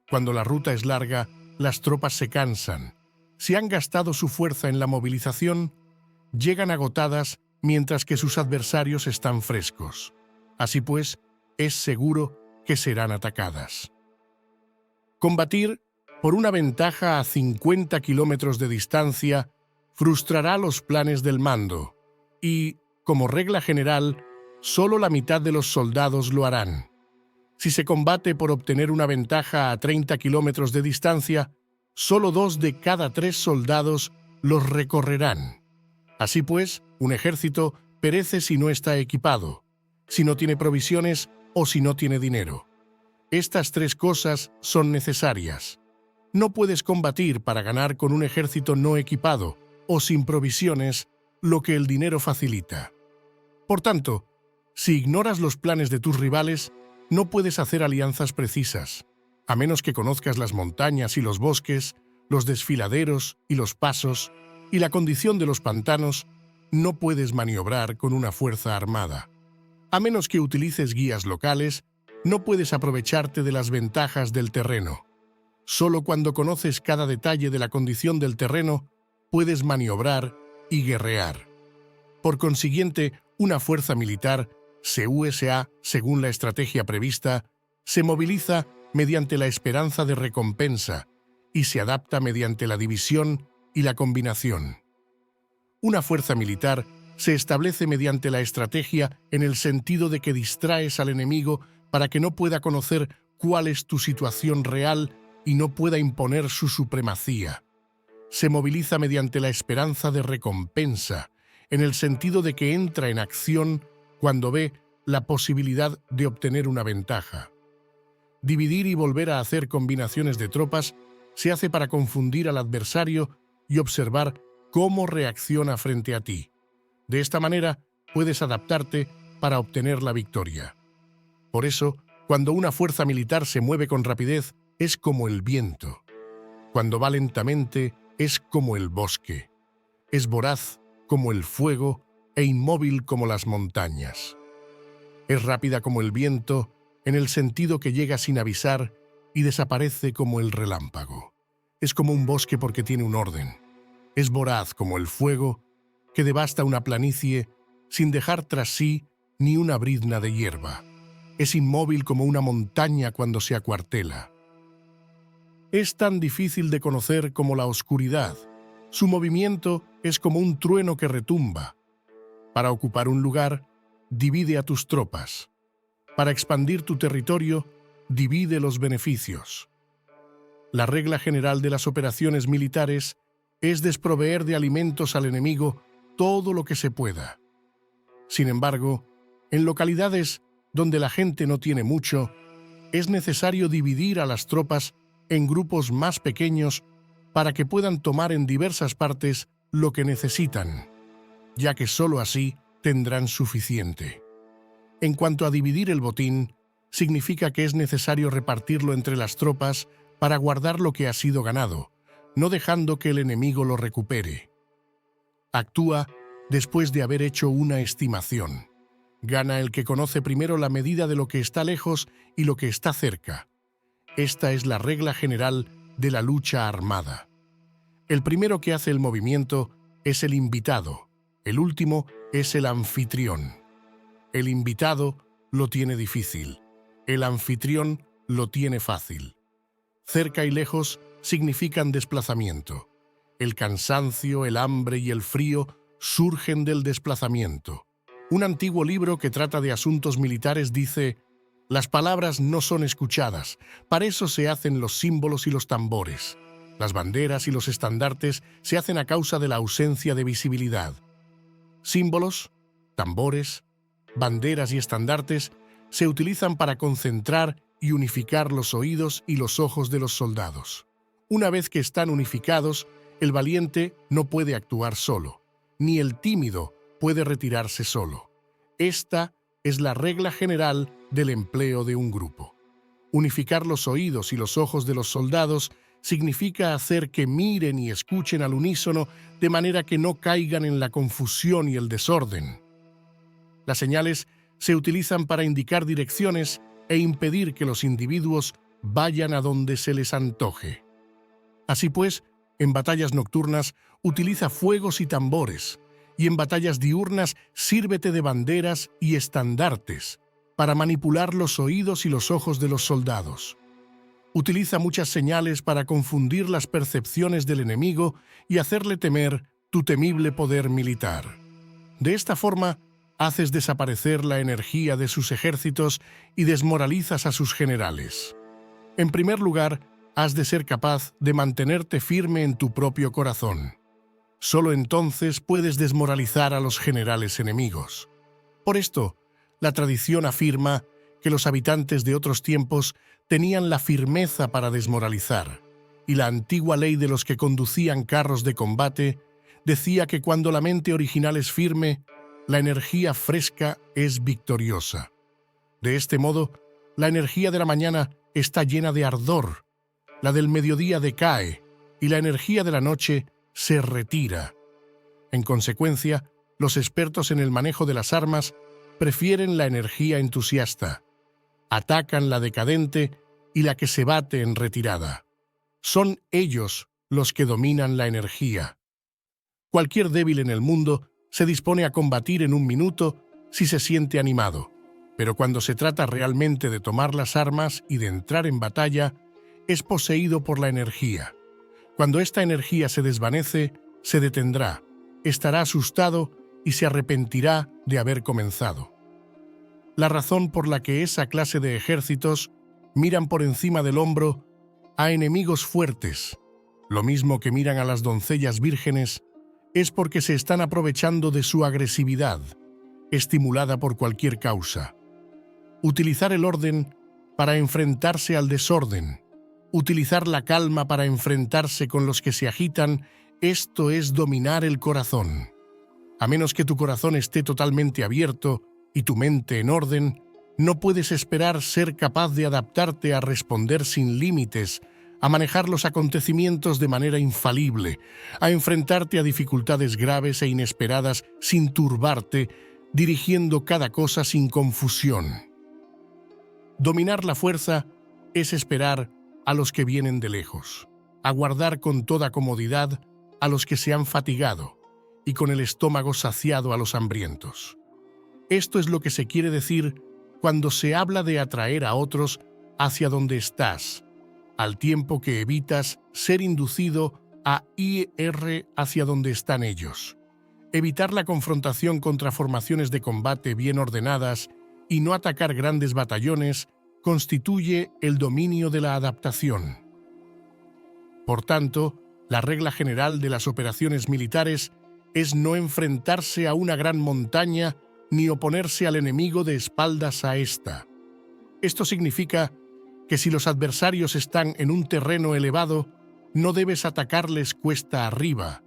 [SPEAKER 1] Cuando la ruta es larga, las tropas se cansan. Si han gastado su fuerza en la movilización, llegan agotadas mientras que sus adversarios están frescos. Así pues, es seguro que serán atacadas. Combatir por una ventaja a 50 kilómetros de distancia frustrará los planes del mando y, como regla general, solo la mitad de los soldados lo harán. Si se combate por obtener una ventaja a 30 kilómetros de distancia, solo 2 de cada 3 soldados los recorrerán. Así pues, un ejército perece si no está equipado, si no tiene provisiones o si no tiene dinero. Estas 3 cosas son necesarias. No puedes combatir para ganar con un ejército no equipado o sin provisiones, lo que el dinero facilita. Por tanto, si ignoras los planes de tus rivales, no puedes hacer alianzas precisas. A menos que conozcas las montañas y los bosques, los desfiladeros y los pasos, y la condición de los pantanos, no puedes maniobrar con una fuerza armada. A menos que utilices guías locales, no puedes aprovecharte de las ventajas del terreno. Solo cuando conoces cada detalle de la condición del terreno, puedes maniobrar y guerrear. Por consiguiente, una fuerza militar CUSA, según la estrategia prevista, se moviliza mediante la esperanza de recompensa y se adapta mediante la división y la combinación. Una fuerza militar se establece mediante la estrategia en el sentido de que distraes al enemigo para que no pueda conocer cuál es tu situación real y no pueda imponer su supremacía. Se moviliza mediante la esperanza de recompensa, en el sentido de que entra en acción cuando ve la posibilidad de obtener una ventaja. Dividir y volver a hacer combinaciones de tropas se hace para confundir al adversario y observar cómo reacciona frente a ti. De esta manera, puedes adaptarte para obtener la victoria. Por eso, cuando una fuerza militar se mueve con rapidez, es como el viento. Cuando va lentamente, es como el bosque. Es voraz como el fuego e inmóvil como las montañas. Es rápida como el viento, en el sentido que llega sin avisar y desaparece como el relámpago. Es como un bosque porque tiene un orden. Es voraz como el fuego, que devasta una planicie sin dejar tras sí ni una brizna de hierba. Es inmóvil como una montaña cuando se acuartela. Es tan difícil de conocer como la oscuridad. Su movimiento es como un trueno que retumba. Para ocupar un lugar, divide a tus tropas. Para expandir tu territorio, divide los beneficios. La regla general de las operaciones militares es desproveer de alimentos al enemigo todo lo que se pueda. Sin embargo, en localidades donde la gente no tiene mucho, es necesario dividir a las tropas en grupos más pequeños para que puedan tomar en diversas partes lo que necesitan, ya que sólo así tendrán suficiente. En cuanto a dividir el botín, significa que es necesario repartirlo entre las tropas para guardar lo que ha sido ganado, no dejando que el enemigo lo recupere. Actúa después de haber hecho una estimación. Gana el que conoce primero la medida de lo que está lejos y lo que está cerca. Esta es la regla general de la lucha armada. El primero que hace el movimiento es el invitado, el último es el anfitrión. El invitado lo tiene difícil, el anfitrión lo tiene fácil. Cerca y lejos significan desplazamiento. El cansancio, el hambre y el frío surgen del desplazamiento. Un antiguo libro que trata de asuntos militares dice: las palabras no son escuchadas, para eso se hacen los símbolos y los tambores. Las banderas y los estandartes se hacen a causa de la ausencia de visibilidad. Símbolos, tambores, banderas y estandartes se utilizan para concentrar y unificar los oídos y los ojos de los soldados. Una vez que están unificados, el valiente no puede actuar solo, ni el tímido puede retirarse solo. Esta es la regla general del empleo de un grupo. Unificar los oídos y los ojos de los soldados significa hacer que miren y escuchen al unísono de manera que no caigan en la confusión y el desorden. Las señales se utilizan para indicar direcciones e impedir que los individuos vayan a donde se les antoje. Así pues, en batallas nocturnas utiliza fuegos y tambores, y en batallas diurnas sírvete de banderas y estandartes para manipular los oídos y los ojos de los soldados. Utiliza muchas señales para confundir las percepciones del enemigo y hacerle temer tu temible poder militar. De esta forma, haces desaparecer la energía de sus ejércitos y desmoralizas a sus generales. En primer lugar, has de ser capaz de mantenerte firme en tu propio corazón. Solo entonces puedes desmoralizar a los generales enemigos. Por esto, la tradición afirma que los habitantes de otros tiempos tenían la firmeza para desmoralizar, y la antigua ley de los que conducían carros de combate decía que cuando la mente original es firme, la energía fresca es victoriosa. De este modo, la energía de la mañana está llena de ardor, la del mediodía decae y la energía de la noche se retira. En consecuencia, los expertos en el manejo de las armas prefieren la energía entusiasta, atacan la decadente y la que se bate en retirada. Son ellos los que dominan la energía. Cualquier débil en el mundo se dispone a combatir en un minuto si se siente animado. Pero cuando se trata realmente de tomar las armas y de entrar en batalla, es poseído por la energía. Cuando esta energía se desvanece, se detendrá, estará asustado y se arrepentirá de haber comenzado. La razón por la que esa clase de ejércitos miran por encima del hombro a enemigos fuertes, lo mismo que miran a las doncellas vírgenes, es porque se están aprovechando de su agresividad, estimulada por cualquier causa. Utilizar el orden para enfrentarse al desorden, utilizar la calma para enfrentarse con los que se agitan, esto es dominar el corazón. A menos que tu corazón esté totalmente abierto y tu mente en orden, no puedes esperar ser capaz de adaptarte a responder sin límites, a manejar los acontecimientos de manera infalible, a enfrentarte a dificultades graves e inesperadas sin turbarte, dirigiendo cada cosa sin confusión. Dominar la fuerza es esperar a los que vienen de lejos, aguardar con toda comodidad a los que se han fatigado y con el estómago saciado a los hambrientos. Esto es lo que se quiere decir cuando se habla de atraer a otros hacia donde estás, al tiempo que evitas ser inducido a ir hacia donde están ellos. Evitar la confrontación contra formaciones de combate bien ordenadas y no atacar grandes batallones constituye el dominio de la adaptación. Por tanto, la regla general de las operaciones militares es no enfrentarse a una gran montaña ni oponerse al enemigo de espaldas a ésta. Esto significa que si los adversarios están en un terreno elevado, no debes atacarles cuesta arriba,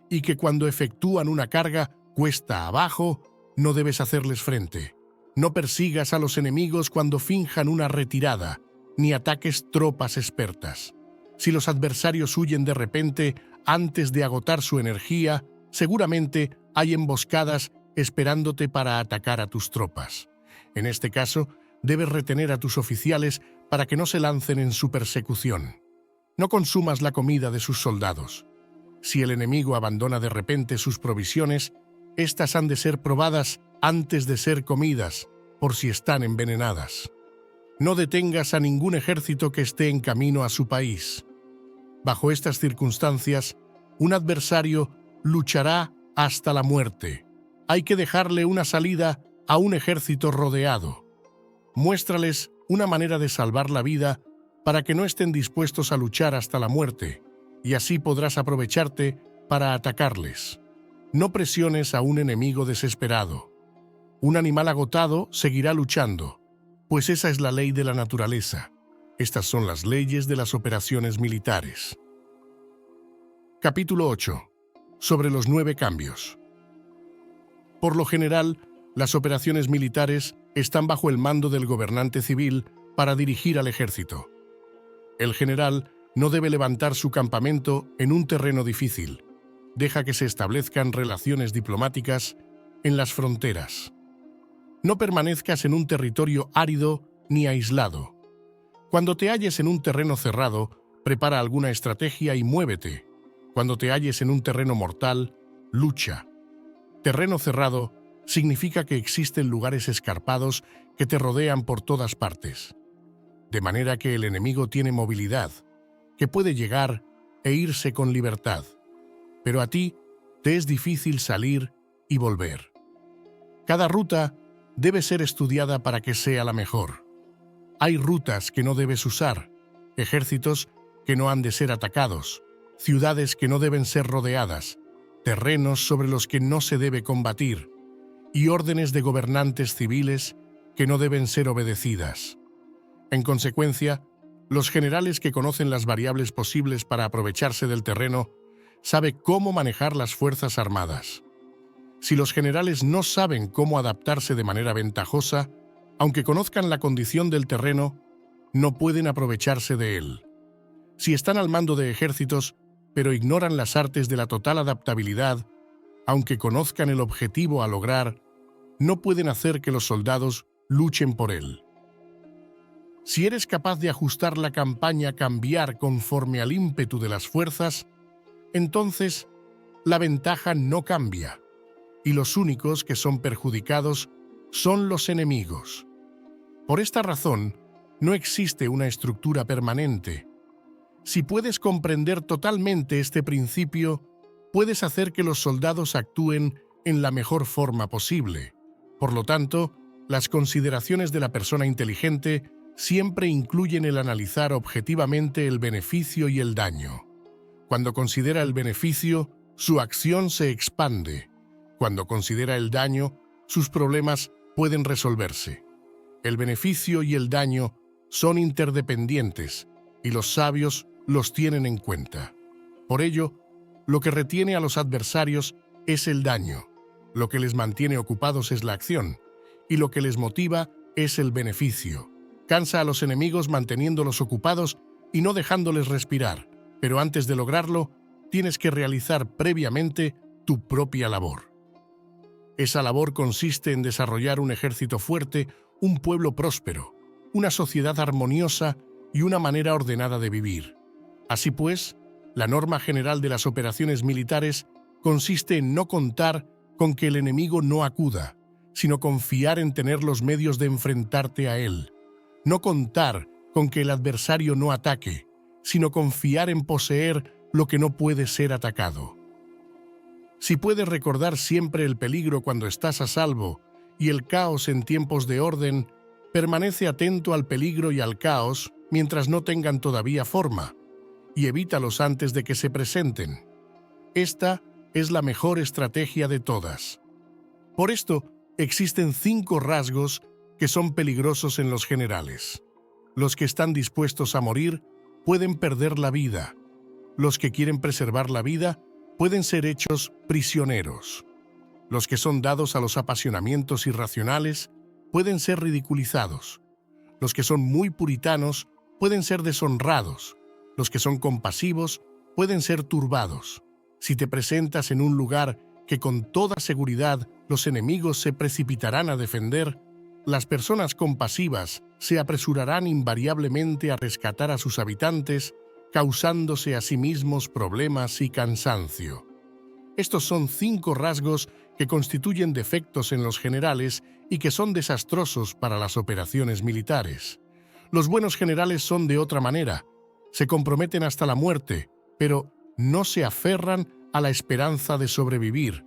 [SPEAKER 1] y que cuando efectúan una carga cuesta abajo, no debes hacerles frente. No persigas a los enemigos cuando finjan una retirada, ni ataques tropas expertas. Si los adversarios huyen de repente antes de agotar su energía, seguramente hay emboscadas esperándote para atacar a tus tropas. En este caso, debes retener a tus oficiales para que no se lancen en su persecución. No consumas la comida de sus soldados. Si el enemigo abandona de repente sus provisiones, éstas han de ser probadas antes de ser comidas, por si están envenenadas. No detengas a ningún ejército que esté en camino a su país. Bajo estas circunstancias, un adversario luchará hasta la muerte. Hay que dejarle una salida a un ejército rodeado. Muéstrales una manera de salvar la vida para que no estén dispuestos a luchar hasta la muerte, y así podrás aprovecharte para atacarles. No presiones a un enemigo desesperado. Un animal agotado seguirá luchando, pues esa es la ley de la naturaleza. Estas son las leyes de las operaciones militares. Capítulo 8. Sobre los 9 cambios. Por lo general, las operaciones militares están bajo el mando del gobernante civil para dirigir al ejército. El general no debe levantar su campamento en un terreno difícil. Deja que se establezcan relaciones diplomáticas en las fronteras. No permanezcas en un territorio árido ni aislado. Cuando te halles en un terreno cerrado, prepara alguna estrategia y muévete. Cuando te halles en un terreno mortal, lucha. Terreno cerrado significa que existen lugares escarpados que te rodean por todas partes, de manera que el enemigo tiene movilidad, que puede llegar e irse con libertad, pero a ti te es difícil salir y volver. Cada ruta debe ser estudiada para que sea la mejor. Hay rutas que no debes usar, ejércitos que no han de ser atacados, ciudades que no deben ser rodeadas, terrenos sobre los que no se debe combatir, y órdenes de gobernantes civiles que no deben ser obedecidas. En consecuencia, los generales que conocen las variables posibles para aprovecharse del terreno saben cómo manejar las fuerzas armadas. Si los generales no saben cómo adaptarse de manera ventajosa, aunque conozcan la condición del terreno, no pueden aprovecharse de él. Si están al mando de ejércitos, pero ignoran las artes de la total adaptabilidad, aunque conozcan el objetivo a lograr, no pueden hacer que los soldados luchen por él. Si eres capaz de ajustar la campaña a cambiar conforme al ímpetu de las fuerzas, entonces la ventaja no cambia, y los únicos que son perjudicados son los enemigos. Por esta razón, no existe una estructura permanente. Si puedes comprender totalmente este principio, puedes hacer que los soldados actúen en la mejor forma posible. Por lo tanto, las consideraciones de la persona inteligente siempre incluyen el analizar objetivamente el beneficio y el daño. Cuando considera el beneficio, su acción se expande. Cuando considera el daño, sus problemas pueden resolverse. El beneficio y el daño son interdependientes y los sabios los tienen en cuenta. Por ello, lo que retiene a los adversarios es el daño, lo que les mantiene ocupados es la acción, y lo que les motiva es el beneficio. Cansa a los enemigos manteniéndolos ocupados y no dejándoles respirar, pero antes de lograrlo, tienes que realizar previamente tu propia labor. Esa labor consiste en desarrollar un ejército fuerte, un pueblo próspero, una sociedad armoniosa y una manera ordenada de vivir. Así pues, la norma general de las operaciones militares consiste en no contar con que el enemigo no acuda, sino confiar en tener los medios de enfrentarte a él. No contar con que el adversario no ataque, sino confiar en poseer lo que no puede ser atacado. Si puedes recordar siempre el peligro cuando estás a salvo y el caos en tiempos de orden, permanece atento al peligro y al caos mientras no tengan todavía forma, y evítalos antes de que se presenten. Esta es la mejor estrategia de todas. Por esto, existen 5 rasgos que son peligrosos en los generales. Los que están dispuestos a morir pueden perder la vida. Los que quieren preservar la vida pueden ser hechos prisioneros. Los que son dados a los apasionamientos irracionales pueden ser ridiculizados. Los que son muy puritanos pueden ser deshonrados. Los que son compasivos pueden ser turbados. Si te presentas en un lugar que con toda seguridad los enemigos se precipitarán a defender, las personas compasivas se apresurarán invariablemente a rescatar a sus habitantes, causándose a sí mismos problemas y cansancio. Estos son 5 rasgos que constituyen defectos en los generales y que son desastrosos para las operaciones militares. Los buenos generales son de otra manera. Se comprometen hasta la muerte, pero no se aferran a la esperanza de sobrevivir.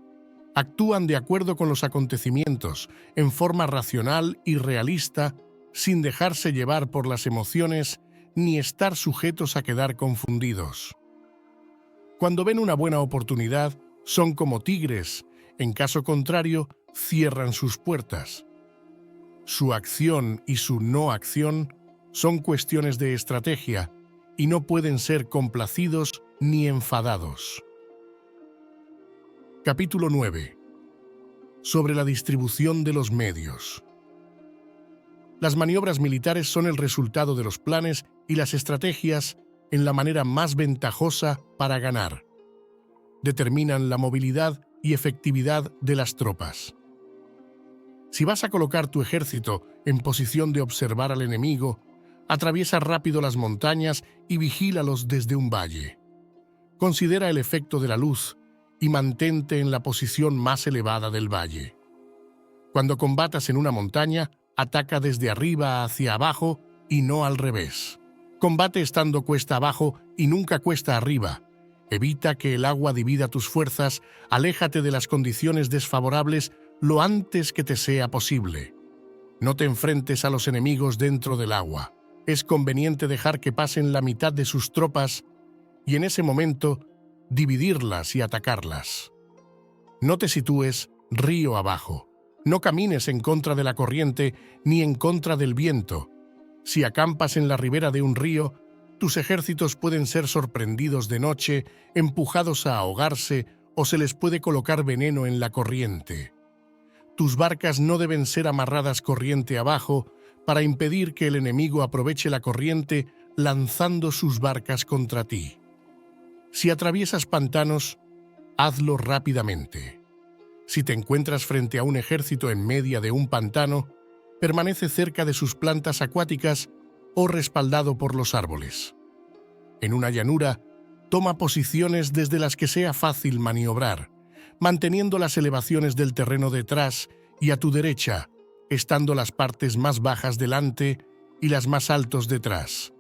[SPEAKER 1] Actúan de acuerdo con los acontecimientos, en forma racional y realista, sin dejarse llevar por las emociones ni estar sujetos a quedar confundidos. Cuando ven una buena oportunidad, son como tigres, en caso contrario, cierran sus puertas. Su acción y su no acción son cuestiones de estrategia y no pueden ser complacidos ni enfadados. Capítulo 9. Sobre la distribución de los medios. Las maniobras militares son el resultado de los planes y las estrategias en la manera más ventajosa para ganar. Determinan la movilidad y efectividad de las tropas. Si vas a colocar tu ejército en posición de observar al enemigo, atraviesa rápido las montañas y vigílalos desde un valle. Considera el efecto de la luz y mantente en la posición más elevada del valle. Cuando combatas en una montaña, ataca desde arriba hacia abajo y no al revés. Combate estando cuesta abajo y nunca cuesta arriba. Evita que el agua divida tus fuerzas, aléjate de las condiciones desfavorables lo antes que te sea posible. No te enfrentes a los enemigos dentro del agua. Es conveniente dejar que pasen la mitad de sus tropas y en ese momento dividirlas y atacarlas. No te sitúes río abajo. No camines en contra de la corriente ni en contra del viento. Si acampas en la ribera de un río, tus ejércitos pueden ser sorprendidos de noche, empujados a ahogarse o se les puede colocar veneno en la corriente. Tus barcas no deben ser amarradas corriente abajo para impedir que el enemigo aproveche la corriente lanzando sus barcas contra ti. Si atraviesas pantanos, hazlo rápidamente. Si te encuentras frente a un ejército en medio de un pantano, permanece cerca de sus plantas acuáticas o respaldado por los árboles. En una llanura, toma posiciones desde las que sea fácil maniobrar, manteniendo las elevaciones del terreno detrás y a tu derecha, estando las partes más bajas delante y las más altos detrás.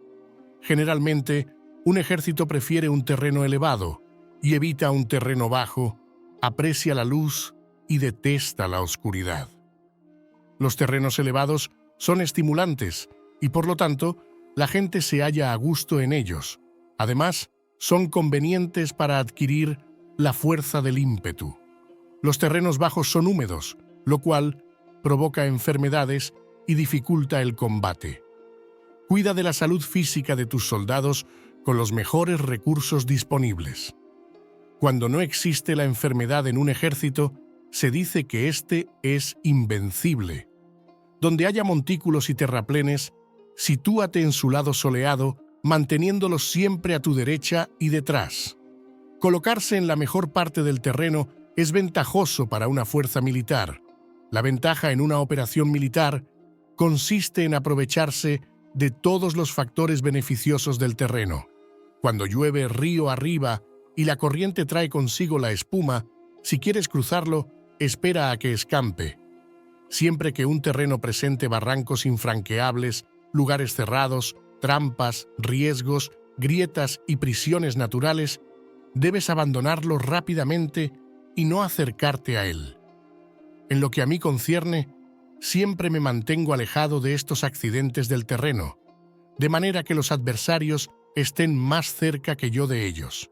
[SPEAKER 1] Generalmente, un ejército prefiere un terreno elevado y evita un terreno bajo, aprecia la luz y detesta la oscuridad. Los terrenos elevados son estimulantes y, por lo tanto, la gente se halla a gusto en ellos. Además, son convenientes para adquirir la fuerza del ímpetu. Los terrenos bajos son húmedos, lo cual provoca enfermedades y dificulta el combate. Cuida de la salud física de tus soldados con los mejores recursos disponibles. Cuando no existe la enfermedad en un ejército, se dice que éste es invencible. Donde haya montículos y terraplenes, sitúate en su lado soleado, manteniéndolos siempre a tu derecha y detrás. Colocarse en la mejor parte del terreno es ventajoso para una fuerza militar. La ventaja en una operación militar consiste en aprovecharse de todos los factores beneficiosos del terreno. Cuando llueve río arriba y la corriente trae consigo la espuma, si quieres cruzarlo, espera a que escampe. Siempre que un terreno presente barrancos infranqueables, lugares cerrados, trampas, riesgos, grietas y prisiones naturales, debes abandonarlo rápidamente y no acercarte a él. En lo que a mí concierne, siempre me mantengo alejado de estos accidentes del terreno, de manera que los adversarios estén más cerca que yo de ellos.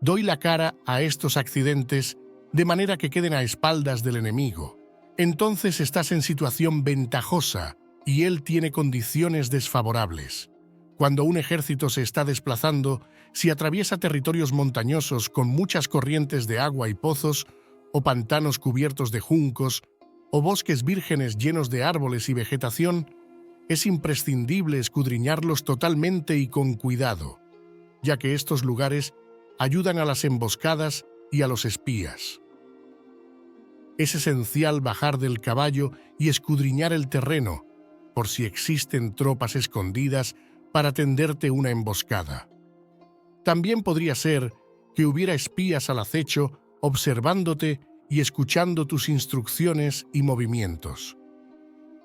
[SPEAKER 1] Doy la cara a estos accidentes de manera que queden a espaldas del enemigo. Entonces estás en situación ventajosa y él tiene condiciones desfavorables. Cuando un ejército se está desplazando, si atraviesa territorios montañosos con muchas corrientes de agua y pozos, o pantanos cubiertos de juncos, o bosques vírgenes llenos de árboles y vegetación, es imprescindible escudriñarlos totalmente y con cuidado, ya que estos lugares ayudan a las emboscadas y a los espías. Es esencial bajar del caballo y escudriñar el terreno, por si existen tropas escondidas para tenderte una emboscada. También podría ser que hubiera espías al acecho observándote y escuchando tus instrucciones y movimientos.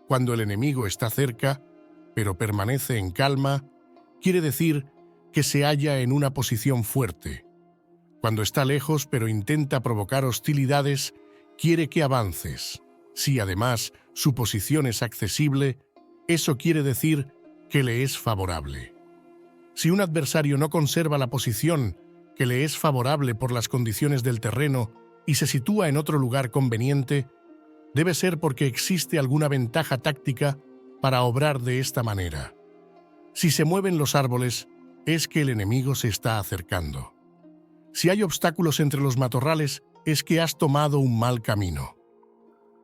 [SPEAKER 1] Cuando el enemigo está cerca, pero permanece en calma, quiere decir que se halla en una posición fuerte. Cuando está lejos pero intenta provocar hostilidades, quiere que avances. Si además su posición es accesible, eso quiere decir que le es favorable. Si un adversario no conserva la posición que le es favorable por las condiciones del terreno y se sitúa en otro lugar conveniente, debe ser porque existe alguna ventaja táctica para obrar de esta manera. Si se mueven los árboles, es que el enemigo se está acercando. Si hay obstáculos entre los matorrales, es que has tomado un mal camino.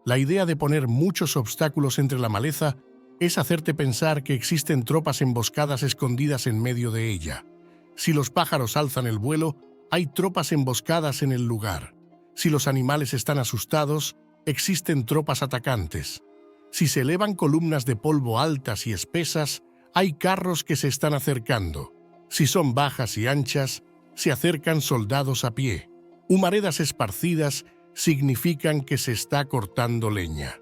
[SPEAKER 1] La idea de poner muchos obstáculos entre la maleza es hacerte pensar que existen tropas emboscadas escondidas en medio de ella. Si los pájaros alzan el vuelo, hay tropas emboscadas en el lugar. Si los animales están asustados, existen tropas atacantes. Si se elevan columnas de polvo altas y espesas, hay carros que se están acercando. Si son bajas y anchas, se acercan soldados a pie. Humaredas esparcidas significan que se está cortando leña.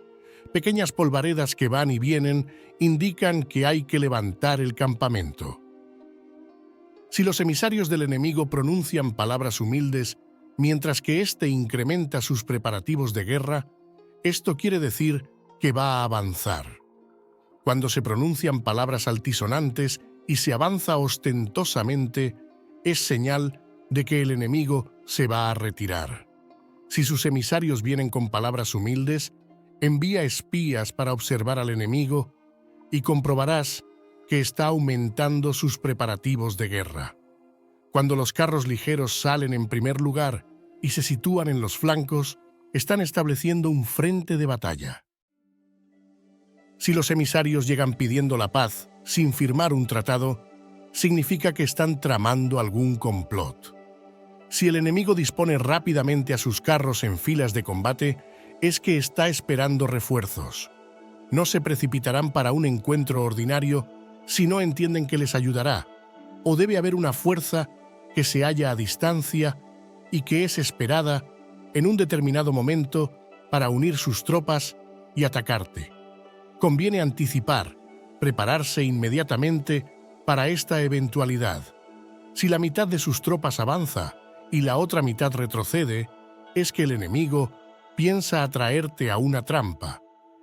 [SPEAKER 1] Pequeñas polvaredas que van y vienen indican que hay que levantar el campamento. Si los emisarios del enemigo pronuncian palabras humildes, mientras que éste incrementa sus preparativos de guerra, esto quiere decir que va a avanzar. Cuando se pronuncian palabras altisonantes y se avanza ostentosamente, es señal de que el enemigo se va a retirar. Si sus emisarios vienen con palabras humildes, envía espías para observar al enemigo y comprobarás que está aumentando sus preparativos de guerra. Cuando los carros ligeros salen en primer lugar y se sitúan en los flancos, están estableciendo un frente de batalla. Si los emisarios llegan pidiendo la paz sin firmar un tratado, significa que están tramando algún complot. Si el enemigo dispone rápidamente a sus carros en filas de combate, es que está esperando refuerzos. No se precipitarán para un encuentro ordinario si no entienden que les ayudará, o debe haber una fuerza que se halla a distancia y que es esperada en un determinado momento para unir sus tropas y atacarte. Conviene anticipar, prepararse inmediatamente para esta eventualidad. Si la mitad de sus tropas avanza y la otra mitad retrocede, es que el enemigo piensa atraerte a una trampa.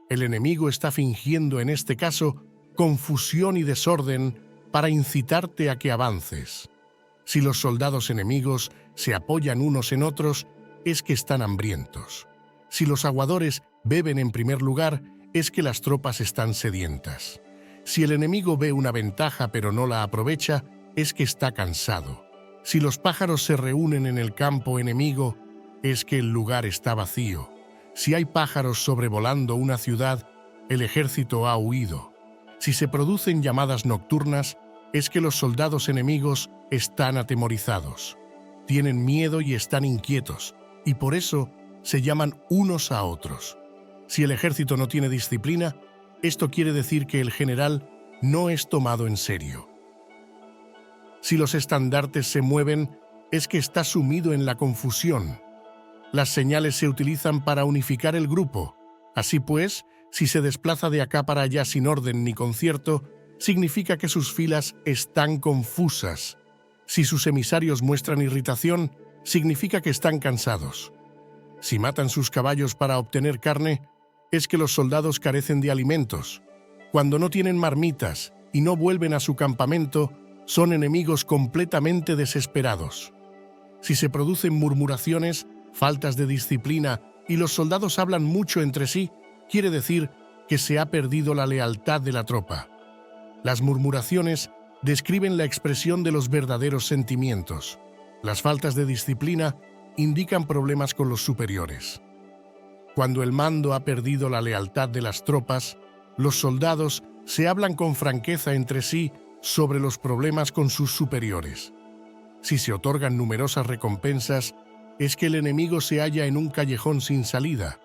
[SPEAKER 1] El enemigo está fingiendo en este caso confusión y desorden para incitarte a que avances. Si los soldados enemigos se apoyan unos en otros, es que están hambrientos. Si los aguadores beben en primer lugar, es que las tropas están sedientas. Si el enemigo ve una ventaja pero no la aprovecha, es que está cansado. Si los pájaros se reúnen en el campo enemigo, es que el lugar está vacío. Si hay pájaros sobrevolando una ciudad, el ejército ha huido. Si se producen llamadas nocturnas, es que los soldados enemigos están atemorizados. Tienen miedo y están inquietos, y por eso se llaman unos a otros. Si el ejército no tiene disciplina, esto quiere decir que el general no es tomado en serio. Si los estandartes se mueven, es que está sumido en la confusión. Las señales se utilizan para unificar el grupo. Así pues, si se desplaza de acá para allá sin orden ni concierto, significa que sus filas están confusas. Si sus emisarios muestran irritación, significa que están cansados. Si matan sus caballos para obtener carne, es que los soldados carecen de alimentos. Cuando no tienen marmitas y no vuelven a su campamento, son enemigos completamente desesperados. Si se producen murmuraciones, faltas de disciplina y los soldados hablan mucho entre sí, quiere decir que se ha perdido la lealtad de la tropa. Las murmuraciones describen la expresión de los verdaderos sentimientos. Las faltas de disciplina indican problemas con los superiores. Cuando el mando ha perdido la lealtad de las tropas, los soldados se hablan con franqueza entre sí sobre los problemas con sus superiores. Si se otorgan numerosas recompensas, es que el enemigo se halla en un callejón sin salida.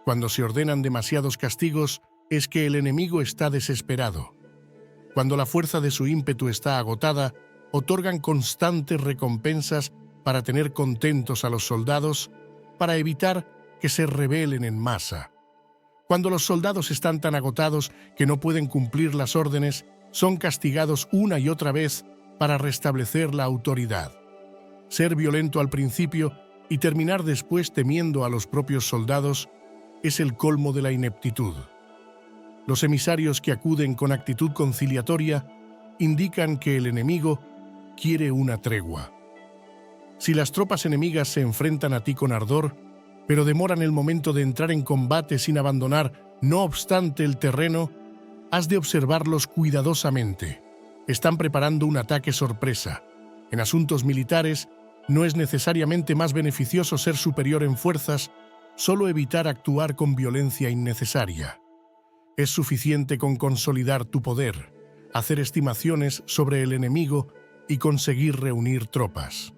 [SPEAKER 1] Cuando se ordenan demasiados castigos, es que el enemigo está desesperado. Cuando la fuerza de su ímpetu está agotada, otorgan constantes recompensas para tener contentos a los soldados, para evitar que se rebelen en masa. Cuando los soldados están tan agotados que no pueden cumplir las órdenes, son castigados una y otra vez para restablecer la autoridad. Ser violento al principio y terminar después temiendo a los propios soldados es el colmo de la ineptitud. Los emisarios que acuden con actitud conciliatoria indican que el enemigo quiere una tregua. Si las tropas enemigas se enfrentan a ti con ardor, pero demoran el momento de entrar en combate sin abandonar, no obstante, el terreno, has de observarlos cuidadosamente. Están preparando un ataque sorpresa. En asuntos militares, no es necesariamente más beneficioso ser superior en fuerzas, solo evitar actuar con violencia innecesaria. Es suficiente con consolidar tu poder, hacer estimaciones sobre el enemigo y conseguir reunir tropas.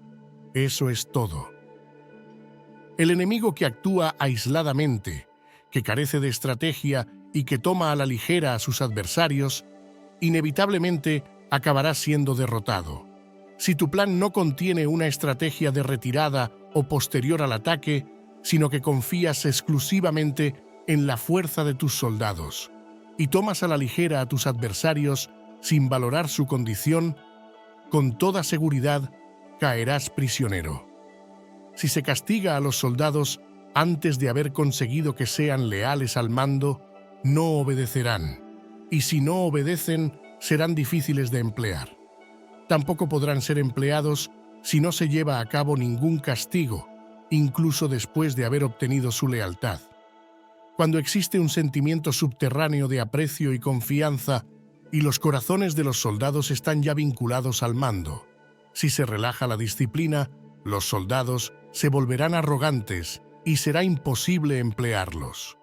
[SPEAKER 1] Eso es todo. El enemigo que actúa aisladamente, que carece de estrategia y que toma a la ligera a sus adversarios, inevitablemente acabará siendo derrotado. Si tu plan no contiene una estrategia de retirada o posterior al ataque, sino que confías exclusivamente en la fuerza de tus soldados y tomas a la ligera a tus adversarios sin valorar su condición, con toda seguridad caerás prisionero. Si se castiga a los soldados antes de haber conseguido que sean leales al mando, no obedecerán, y si no obedecen, serán difíciles de emplear. Tampoco podrán ser empleados si no se lleva a cabo ningún castigo, incluso después de haber obtenido su lealtad. Cuando existe un sentimiento subterráneo de aprecio y confianza, y los corazones de los soldados están ya vinculados al mando, si se relaja la disciplina, los soldados se volverán arrogantes y será imposible emplearlos.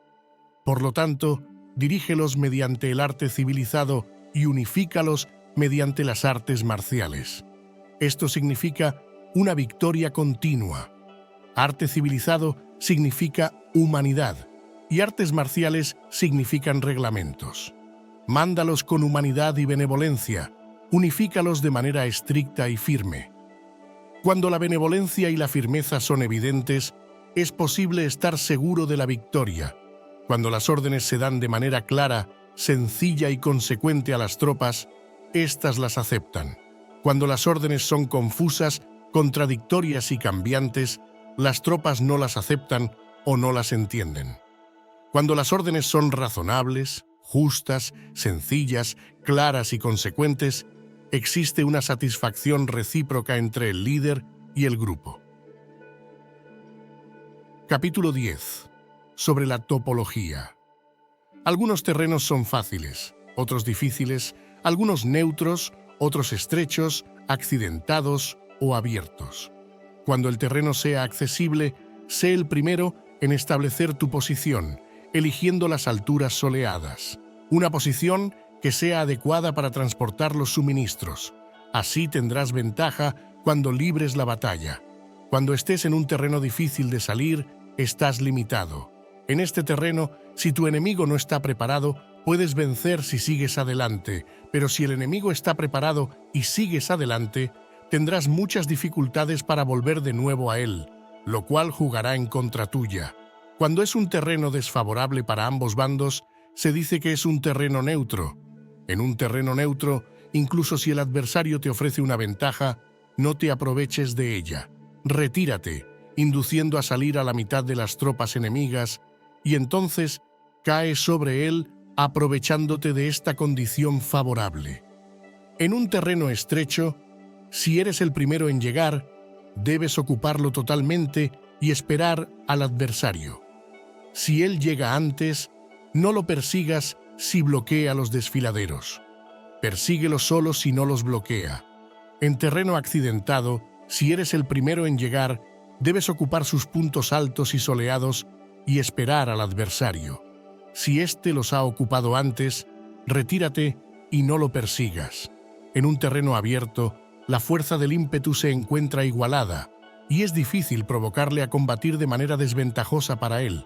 [SPEAKER 1] Por lo tanto, dirígelos mediante el arte civilizado y unifícalos mediante las artes marciales. Esto significa una victoria continua. Arte civilizado significa humanidad y artes marciales significan reglamentos. Mándalos con humanidad y benevolencia, unifícalos de manera estricta y firme. Cuando la benevolencia y la firmeza son evidentes, es posible estar seguro de la victoria. Cuando las órdenes se dan de manera clara sencilla y consecuente a las tropas, éstas las aceptan. Cuando las órdenes son confusas, contradictorias y cambiantes, las tropas no las aceptan o no las entienden. Cuando las órdenes son razonables, justas, sencillas, claras y consecuentes, existe una satisfacción recíproca entre el líder y el grupo. Capítulo 10. Sobre la topología. Algunos terrenos son fáciles, otros difíciles, algunos neutros, otros estrechos, accidentados o abiertos. Cuando el terreno sea accesible, sé el primero en establecer tu posición, eligiendo las alturas soleadas. Una posición que sea adecuada para transportar los suministros. Así tendrás ventaja cuando libres la batalla. Cuando estés en un terreno difícil de salir, estás limitado. En este terreno, si tu enemigo no está preparado, puedes vencer si sigues adelante, pero si el enemigo está preparado y sigues adelante, tendrás muchas dificultades para volver de nuevo a él, lo cual jugará en contra tuya. Cuando es un terreno desfavorable para ambos bandos, se dice que es un terreno neutro. En un terreno neutro, incluso si el adversario te ofrece una ventaja, no te aproveches de ella. Retírate, induciendo a salir a la mitad de las tropas enemigas, y entonces cae sobre él aprovechándote de esta condición favorable. En un terreno estrecho, si eres el primero en llegar, debes ocuparlo totalmente y esperar al adversario. Si él llega antes, no lo persigas si bloquea los desfiladeros. Persíguelo solo si no los bloquea. En terreno accidentado, si eres el primero en llegar, debes ocupar sus puntos altos y soleados y esperar al adversario. Si éste los ha ocupado antes, retírate y no lo persigas. En un terreno abierto, la fuerza del ímpetu se encuentra igualada y es difícil provocarle a combatir de manera desventajosa para él.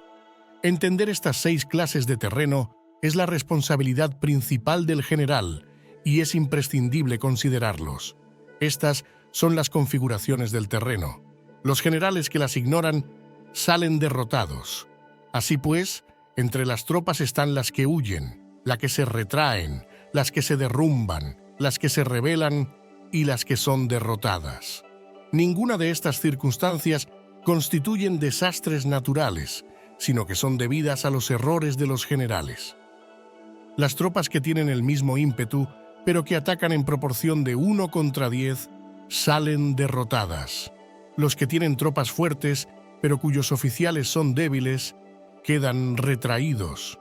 [SPEAKER 1] Entender estas 6 clases de terreno es la responsabilidad principal del general y es imprescindible considerarlos. Estas son las configuraciones del terreno. Los generales que las ignoran salen derrotados. Así pues, entre las tropas están las que huyen, las que se retraen, las que se derrumban, las que se rebelan y las que son derrotadas. Ninguna de estas circunstancias constituyen desastres naturales, sino que son debidas a los errores de los generales. Las tropas que tienen el mismo ímpetu, pero que atacan en proporción de 1 contra 10, salen derrotadas. Los que tienen tropas fuertes, pero cuyos oficiales son débiles, quedan retraídos.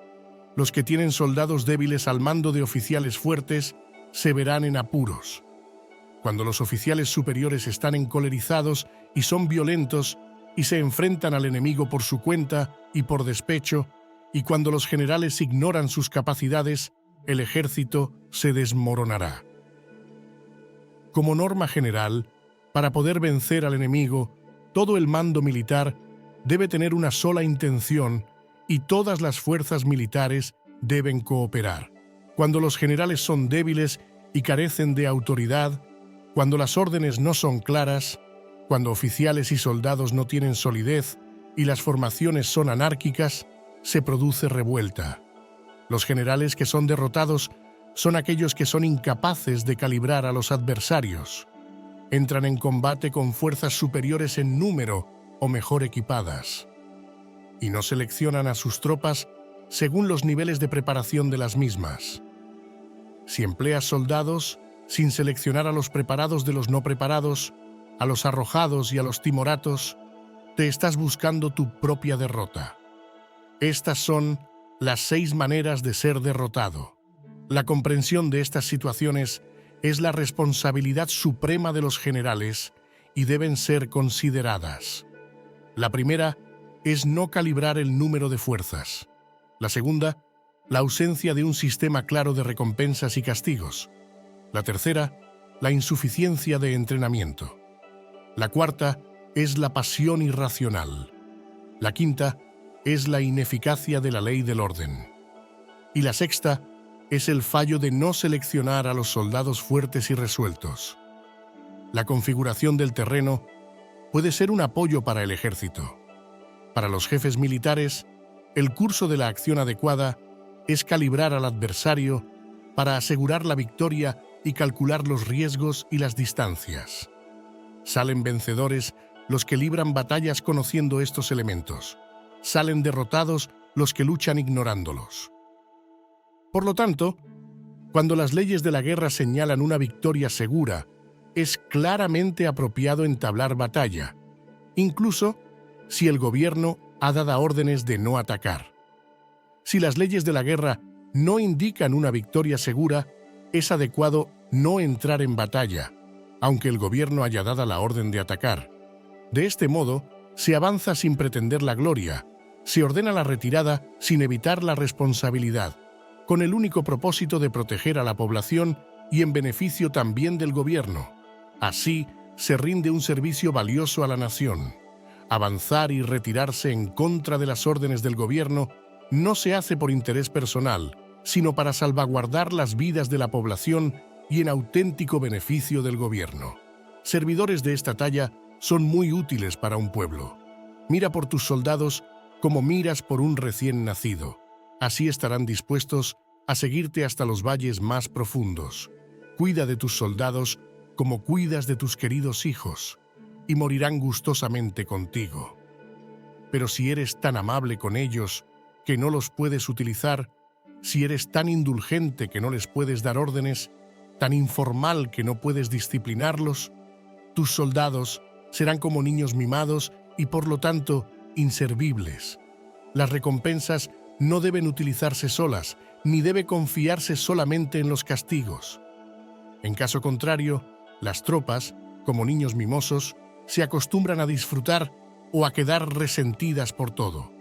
[SPEAKER 1] Los que tienen soldados débiles al mando de oficiales fuertes se verán en apuros. Cuando los oficiales superiores están encolerizados y son violentos y se enfrentan al enemigo por su cuenta y por despecho, y cuando los generales ignoran sus capacidades, el ejército se desmoronará. Como norma general, para poder vencer al enemigo, todo el mando militar debe tener una sola intención y todas las fuerzas militares deben cooperar. Cuando los generales son débiles y carecen de autoridad, cuando las órdenes no son claras, cuando oficiales y soldados no tienen solidez y las formaciones son anárquicas, se produce revuelta. Los generales que son derrotados son aquellos que son incapaces de calibrar a los adversarios. Entran en combate con fuerzas superiores en número o mejor equipadas, y no seleccionan a sus tropas según los niveles de preparación de las mismas. Si empleas soldados sin seleccionar a los preparados de los no preparados, a los arrojados y a los timoratos, te estás buscando tu propia derrota. Estas son las 6 maneras de ser derrotado. La comprensión de estas situaciones es la responsabilidad suprema de los generales y deben ser consideradas. La primera es no calibrar el número de fuerzas. La segunda, la ausencia de un sistema claro de recompensas y castigos. La tercera, la insuficiencia de entrenamiento. La cuarta es la pasión irracional. La quinta es la ineficacia de la ley del orden. Y la sexta es el fallo de no seleccionar a los soldados fuertes y resueltos. La configuración del terreno puede ser un apoyo para el ejército. Para los jefes militares, el curso de la acción adecuada es calibrar al adversario para asegurar la victoria y calcular los riesgos y las distancias. Salen vencedores los que libran batallas conociendo estos elementos. Salen derrotados los que luchan ignorándolos. Por lo tanto, cuando las leyes de la guerra señalan una victoria segura, es claramente apropiado entablar batalla, incluso si el gobierno ha dado órdenes de no atacar. Si las leyes de la guerra no indican una victoria segura, es adecuado no entrar en batalla, aunque el gobierno haya dado la orden de atacar. De este modo, se avanza sin pretender la gloria, se ordena la retirada sin evitar la responsabilidad, con el único propósito de proteger a la población y en beneficio también del gobierno. Así, se rinde un servicio valioso a la nación. Avanzar y retirarse en contra de las órdenes del gobierno no se hace por interés personal, sino para salvaguardar las vidas de la población y en auténtico beneficio del gobierno. Servidores de esta talla son muy útiles para un pueblo. Mira por tus soldados como miras por un recién nacido. Así estarán dispuestos a seguirte hasta los valles más profundos. Cuida de tus soldados como cuidas de tus queridos hijos, y morirán gustosamente contigo. Pero si eres tan amable con ellos que no los puedes utilizar, si eres tan indulgente que no les puedes dar órdenes, tan informal que no puedes disciplinarlos, tus soldados serán como niños mimados y por lo tanto inservibles. Las recompensas no deben utilizarse solas, ni debe confiarse solamente en los castigos. En caso contrario, las tropas, como niños mimosos, se acostumbran a disfrutar o a quedar resentidas por todo.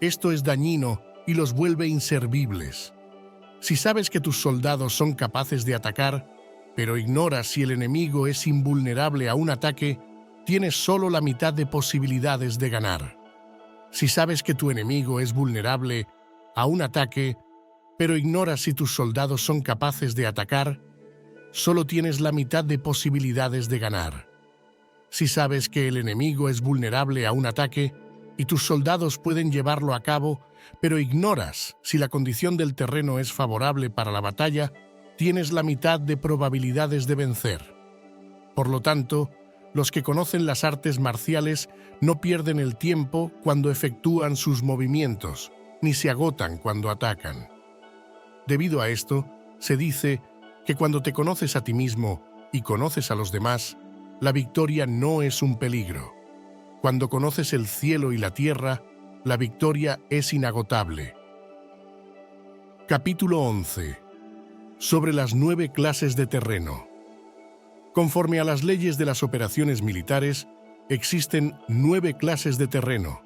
[SPEAKER 1] Esto es dañino y los vuelve inservibles. Si sabes que tus soldados son capaces de atacar, pero ignoras si el enemigo es invulnerable a un ataque, tienes solo la mitad de posibilidades de ganar. Si sabes que tu enemigo es vulnerable a un ataque, pero ignoras si tus soldados son capaces de atacar, solo tienes la mitad de posibilidades de ganar. Si sabes que el enemigo es vulnerable a un ataque y tus soldados pueden llevarlo a cabo, pero ignoras si la condición del terreno es favorable para la batalla, tienes la mitad de probabilidades de vencer. Por lo tanto, los que conocen las artes marciales no pierden el tiempo cuando efectúan sus movimientos, ni se agotan cuando atacan. Debido a esto, se dice que cuando te conoces a ti mismo y conoces a los demás, la victoria no es un peligro. Cuando conoces el cielo y la tierra, la victoria es inagotable. Capítulo 11. Sobre las 9 clases de terreno. Conforme a las leyes de las operaciones militares, existen 9 clases de terreno.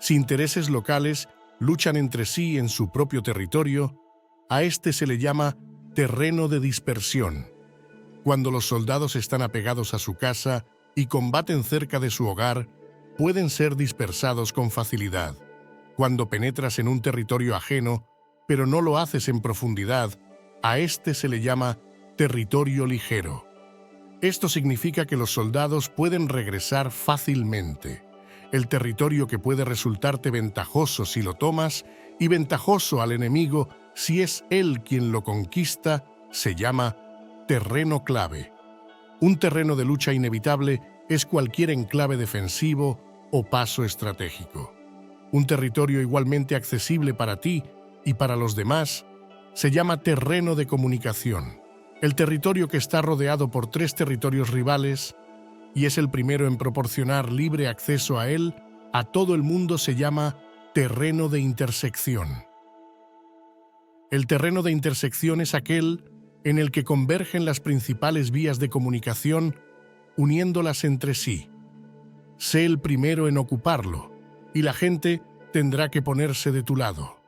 [SPEAKER 1] Si intereses locales luchan entre sí en su propio territorio, a este se le llama terreno de dispersión. Cuando los soldados están apegados a su casa y combaten cerca de su hogar, pueden ser dispersados con facilidad. Cuando penetras en un territorio ajeno, pero no lo haces en profundidad, a este se le llama territorio ligero. Esto significa que los soldados pueden regresar fácilmente. El territorio que puede resultarte ventajoso si lo tomas y ventajoso al enemigo si es él quien lo conquista, se llama terreno clave. Un terreno de lucha inevitable es cualquier enclave defensivo o paso estratégico. Un territorio igualmente accesible para ti y para los demás se llama terreno de comunicación. El territorio que está rodeado por 3 territorios rivales y es el primero en proporcionar libre acceso a él, a todo el mundo se llama terreno de intersección. El terreno de intersección es aquel en el que convergen las principales vías de comunicación, uniéndolas entre sí. Sé el primero en ocuparlo, y la gente tendrá que ponerse de tu lado.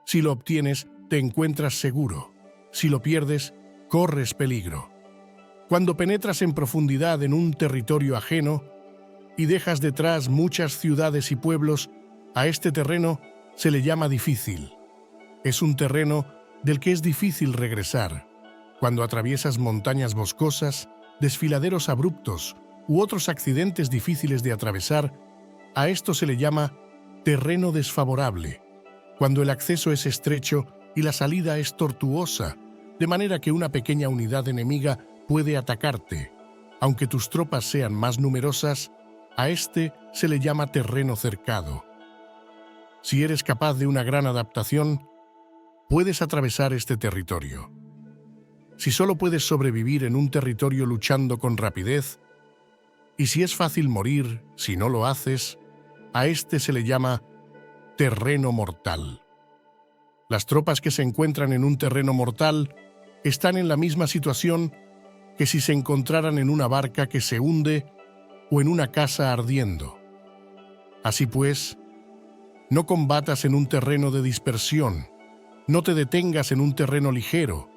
[SPEAKER 1] Si lo obtienes, te encuentras seguro. Si lo pierdes, corres peligro. Cuando penetras en profundidad en un territorio ajeno y dejas detrás muchas ciudades y pueblos, a este terreno se le llama difícil. Es un terreno del que es difícil regresar. Cuando atraviesas montañas boscosas, desfiladeros abruptos u otros accidentes difíciles de atravesar, a esto se le llama terreno desfavorable. cuando el acceso es estrecho y la salida es tortuosa, de manera que una pequeña unidad enemiga puede atacarte. Aunque tus tropas sean más numerosas, a este se le llama terreno cercado. Si eres capaz de una gran adaptación, puedes atravesar este territorio. Si solo puedes sobrevivir en un territorio luchando con rapidez, y si es fácil morir si no lo haces, a este se le llama terreno mortal. Las tropas que se encuentran en un terreno mortal están en la misma situación que si se encontraran en una barca que se hunde o en una casa ardiendo. Así pues, no combatas en un terreno de dispersión, no te detengas en un terreno ligero,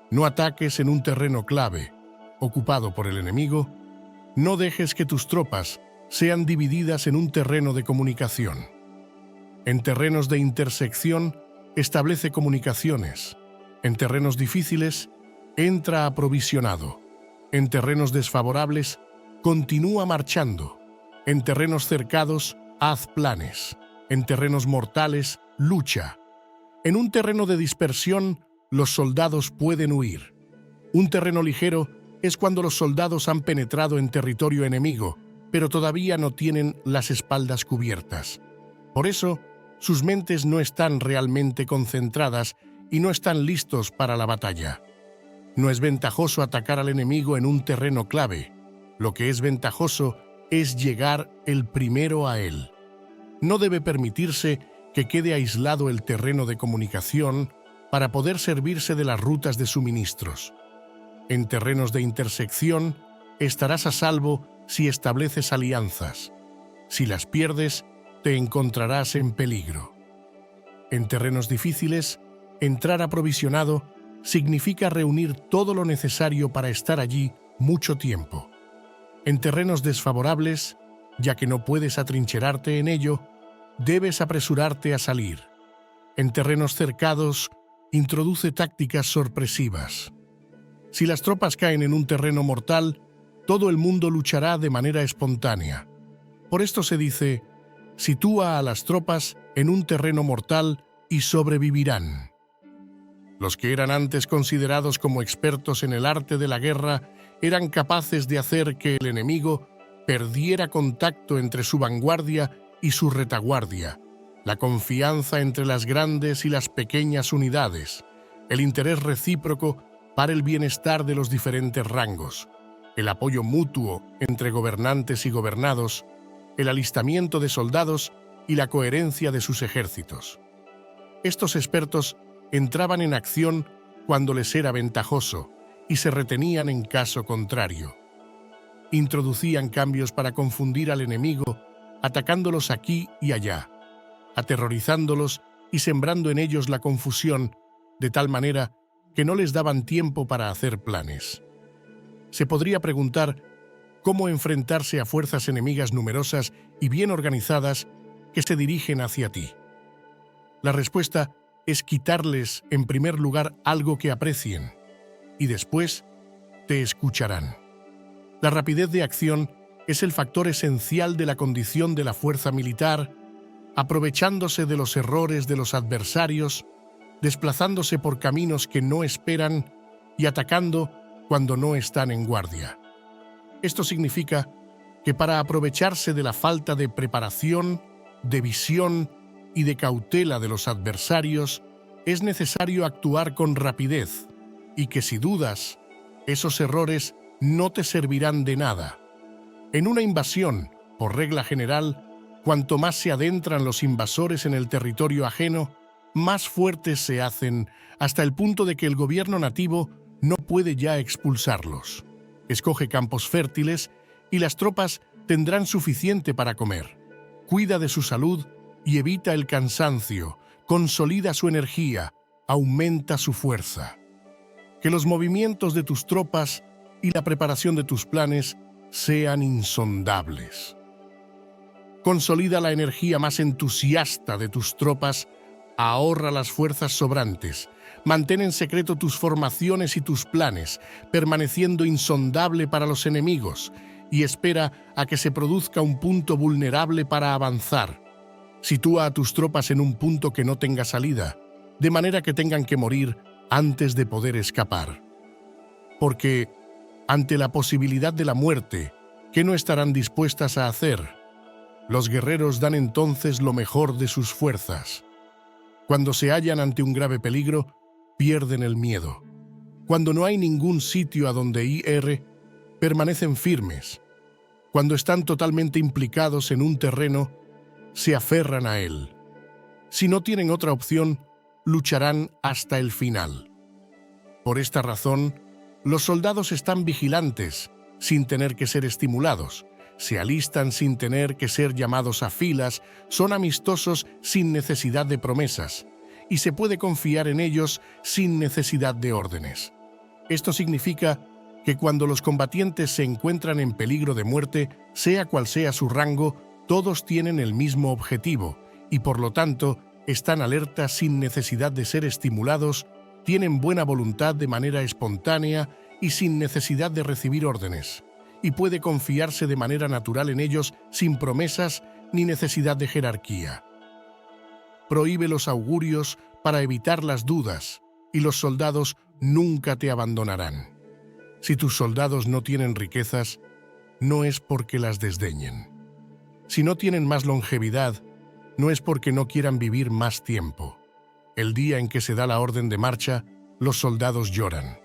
[SPEAKER 1] no ataques en un terreno clave, ocupado por el enemigo, no dejes que tus tropas sean divididas en un terreno de comunicación. En terrenos de intersección, establece comunicaciones. En terrenos difíciles, entra aprovisionado. En terrenos desfavorables, continúa marchando. En terrenos cercados, haz planes. En terrenos mortales, lucha. En un terreno de dispersión, los soldados pueden huir. Un terreno ligero es cuando los soldados han penetrado en territorio enemigo, pero todavía no tienen las espaldas cubiertas. Por eso, sus mentes no están realmente concentradas y no están listos para la batalla. No es ventajoso atacar al enemigo en un terreno clave. Lo que es ventajoso es llegar el primero a él. No debe permitirse que quede aislado el terreno de comunicación para poder servirse de las rutas de suministros. En terrenos de intersección, estarás a salvo si estableces alianzas. Si las pierdes, te encontrarás en peligro. En terrenos difíciles, entrar aprovisionado significa reunir todo lo necesario para estar allí mucho tiempo. En terrenos desfavorables, ya que no puedes atrincherarte en ello, debes apresurarte a salir. En terrenos cercados, introduce tácticas sorpresivas. Si las tropas caen en un terreno mortal, todo el mundo luchará de manera espontánea. Por esto se dice, sitúa a las tropas en un terreno mortal y sobrevivirán. Los que eran antes considerados como expertos en el arte de la guerra eran capaces de hacer que el enemigo perdiera contacto entre su vanguardia y su retaguardia, la confianza entre las grandes y las pequeñas unidades, el interés recíproco para el bienestar de los diferentes rangos, el apoyo mutuo entre gobernantes y gobernados, el alistamiento de soldados y la coherencia de sus ejércitos. Estos expertos entraban en acción cuando les era ventajoso y se retenían en caso contrario. Introducían cambios para confundir al enemigo, atacándolos aquí y allá, aterrorizándolos y sembrando en ellos la confusión, de tal manera que no les daban tiempo para hacer planes. Se podría preguntar cómo enfrentarse a fuerzas enemigas numerosas y bien organizadas que se dirigen hacia ti. La respuesta es quitarles, en primer lugar, algo que aprecien, y después te escucharán. La rapidez de acción es el factor esencial de la condición de la fuerza militar, aprovechándose de los errores de los adversarios, desplazándose por caminos que no esperan y atacando cuando no están en guardia. Esto significa que para aprovecharse de la falta de preparación, de visión y de cautela de los adversarios, es necesario actuar con rapidez y que si dudas, esos errores no te servirán de nada. En una invasión, por regla general, cuanto más se adentran los invasores en el territorio ajeno, más fuertes se hacen hasta el punto de que el gobierno nativo no puede ya expulsarlos. Escoge campos fértiles y las tropas tendrán suficiente para comer. Cuida de su salud y evita el cansancio, consolida su energía, aumenta su fuerza. Que los movimientos de tus tropas y la preparación de tus planes sean insondables. Consolida la energía más entusiasta de tus tropas, ahorra las fuerzas sobrantes, mantén en secreto tus formaciones y tus planes, permaneciendo insondable para los enemigos, y espera a que se produzca un punto vulnerable para avanzar. Sitúa a tus tropas en un punto que no tenga salida, de manera que tengan que morir antes de poder escapar. Porque, ante la posibilidad de la muerte, ¿qué no estarán dispuestas a hacer? Los guerreros dan entonces lo mejor de sus fuerzas. Cuando se hallan ante un grave peligro, pierden el miedo. Cuando no hay ningún sitio a donde ir, permanecen firmes. Cuando están totalmente implicados en un terreno, se aferran a él. Si no tienen otra opción, lucharán hasta el final. Por esta razón, los soldados están vigilantes, sin tener que ser estimulados. Se alistan sin tener que ser llamados a filas, son amistosos sin necesidad de promesas, y se puede confiar en ellos sin necesidad de órdenes. Esto significa que cuando los combatientes se encuentran en peligro de muerte, sea cual sea su rango, todos tienen el mismo objetivo y por lo tanto están alertas sin necesidad de ser estimulados, tienen buena voluntad de manera espontánea y sin necesidad de recibir órdenes, y puede confiarse de manera natural en ellos sin promesas ni necesidad de jerarquía. Prohíbe los augurios para evitar las dudas, y los soldados nunca te abandonarán. Si tus soldados no tienen riquezas, no es porque las desdeñen. Si no tienen más longevidad, no es porque no quieran vivir más tiempo. El día en que se da la orden de marcha, los soldados lloran.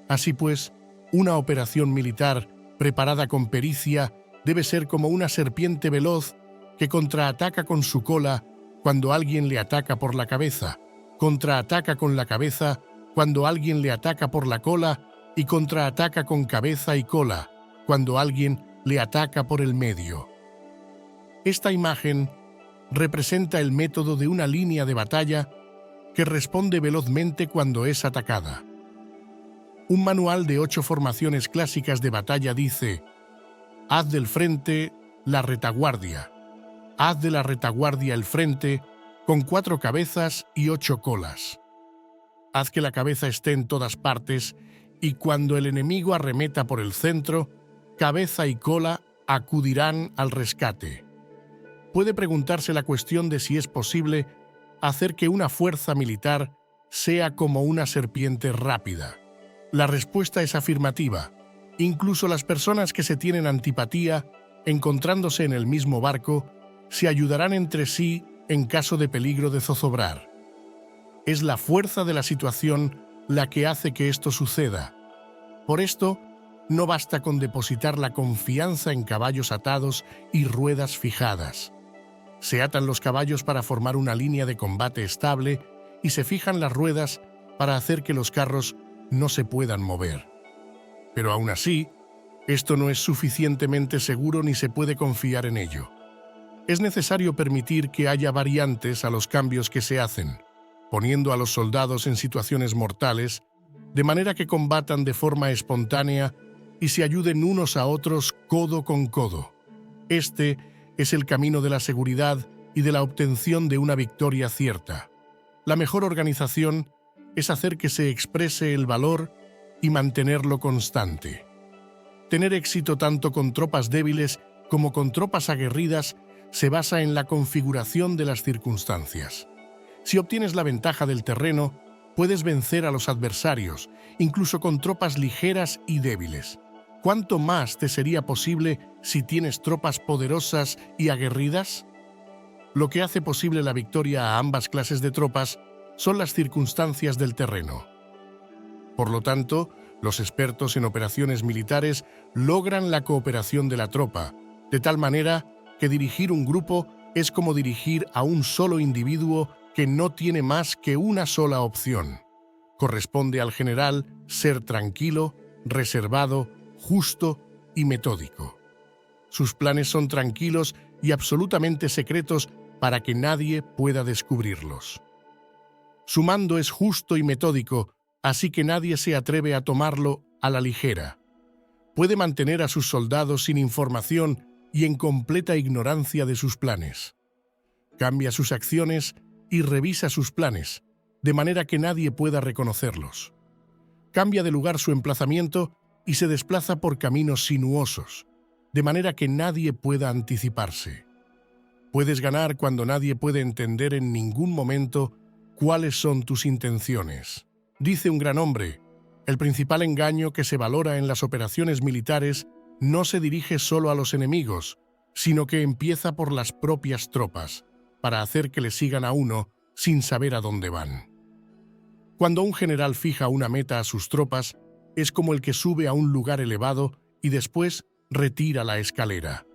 [SPEAKER 1] Así pues, una operación militar preparada con pericia debe ser como una serpiente veloz que contraataca con su cola cuando alguien le ataca por la cabeza, contraataca con la cabeza cuando alguien le ataca por la cola y contraataca con cabeza y cola cuando alguien le ataca por el medio. Esta imagen representa el método de una línea de batalla que responde velozmente cuando es atacada. Un manual de 8 formaciones clásicas de batalla dice: haz del frente la retaguardia, haz de la retaguardia el frente con 4 cabezas y 8 colas. Haz que la cabeza esté en todas partes y cuando el enemigo arremeta por el centro, cabeza y cola acudirán al rescate. Puede preguntarse la cuestión de si es posible hacer que una fuerza militar sea como una serpiente rápida. La respuesta es afirmativa. Incluso las personas que se tienen antipatía, encontrándose en el mismo barco, se ayudarán entre sí en caso de peligro de zozobrar. Es la fuerza de la situación la que hace que esto suceda. Por esto, no basta con depositar la confianza en caballos atados y ruedas fijadas. Se atan los caballos para formar una línea de combate estable y se fijan las ruedas para hacer que los carros no se puedan mover. Pero aún así, esto no es suficientemente seguro ni se puede confiar en ello. Es necesario permitir que haya variantes a los cambios que se hacen, poniendo a los soldados en situaciones mortales, de manera que combatan de forma espontánea y se ayuden unos a otros codo con codo. Este es el camino de la seguridad y de la obtención de una victoria cierta. La mejor organización es hacer que se exprese el valor y mantenerlo constante. Tener éxito tanto con tropas débiles como con tropas aguerridas se basa en la configuración de las circunstancias. Si obtienes la ventaja del terreno, puedes vencer a los adversarios, incluso con tropas ligeras y débiles. ¿Cuánto más te sería posible si tienes tropas poderosas y aguerridas? Lo que hace posible la victoria a ambas clases de tropas son las circunstancias del terreno. Por lo tanto, los expertos en operaciones militares logran la cooperación de la tropa, de tal manera que dirigir un grupo es como dirigir a un solo individuo que no tiene más que una sola opción. Corresponde al general ser tranquilo, reservado, justo y metódico. Sus planes son tranquilos y absolutamente secretos para que nadie pueda descubrirlos. Su mando es justo y metódico, así que nadie se atreve a tomarlo a la ligera. Puede mantener a sus soldados sin información y en completa ignorancia de sus planes. Cambia sus acciones y revisa sus planes, de manera que nadie pueda reconocerlos. Cambia de lugar su emplazamiento y se desplaza por caminos sinuosos, de manera que nadie pueda anticiparse. Puedes ganar cuando nadie puede entender en ningún momento cuáles son tus intenciones. Dice un gran hombre, el principal engaño que se valora en las operaciones militares no se dirige solo a los enemigos, sino que empieza por las propias tropas, para hacer que le sigan a uno sin saber a dónde van. Cuando un general fija una meta a sus tropas, es como el que sube a un lugar elevado y después retira la escalera.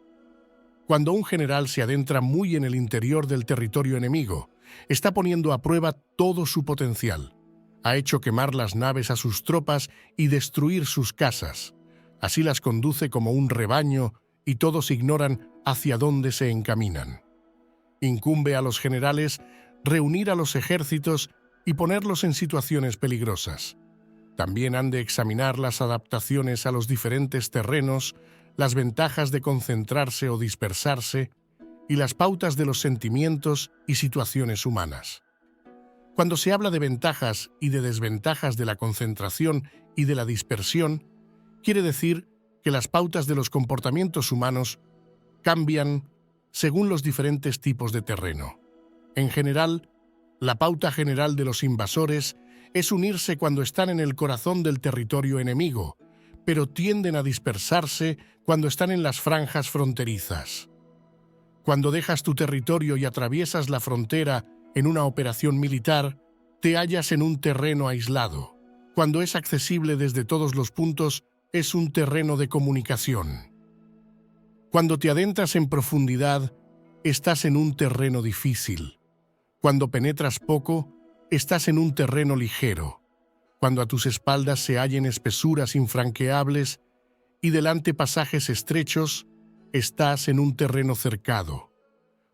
[SPEAKER 1] Cuando un general se adentra muy en el interior del territorio enemigo, está poniendo a prueba todo su potencial. Ha hecho quemar las naves a sus tropas y destruir sus casas. Así las conduce como un rebaño y todos ignoran hacia dónde se encaminan. Incumbe a los generales reunir a los ejércitos y ponerlos en situaciones peligrosas. También han de examinar las adaptaciones a los diferentes terrenos, las ventajas de concentrarse o dispersarse y las pautas de los sentimientos y situaciones humanas. Cuando se habla de ventajas y de desventajas de la concentración y de la dispersión, quiere decir que las pautas de los comportamientos humanos cambian según los diferentes tipos de terreno. En general, la pauta general de los invasores es unirse cuando están en el corazón del territorio enemigo, pero tienden a dispersarse cuando están en las franjas fronterizas. Cuando dejas tu territorio y atraviesas la frontera en una operación militar, te hallas en un terreno aislado. Cuando es accesible desde todos los puntos, es un terreno de comunicación. Cuando te adentras en profundidad, estás en un terreno difícil. Cuando penetras poco, estás en un terreno ligero. Cuando a tus espaldas se hallen espesuras infranqueables y delante pasajes estrechos, estás en un terreno cercado.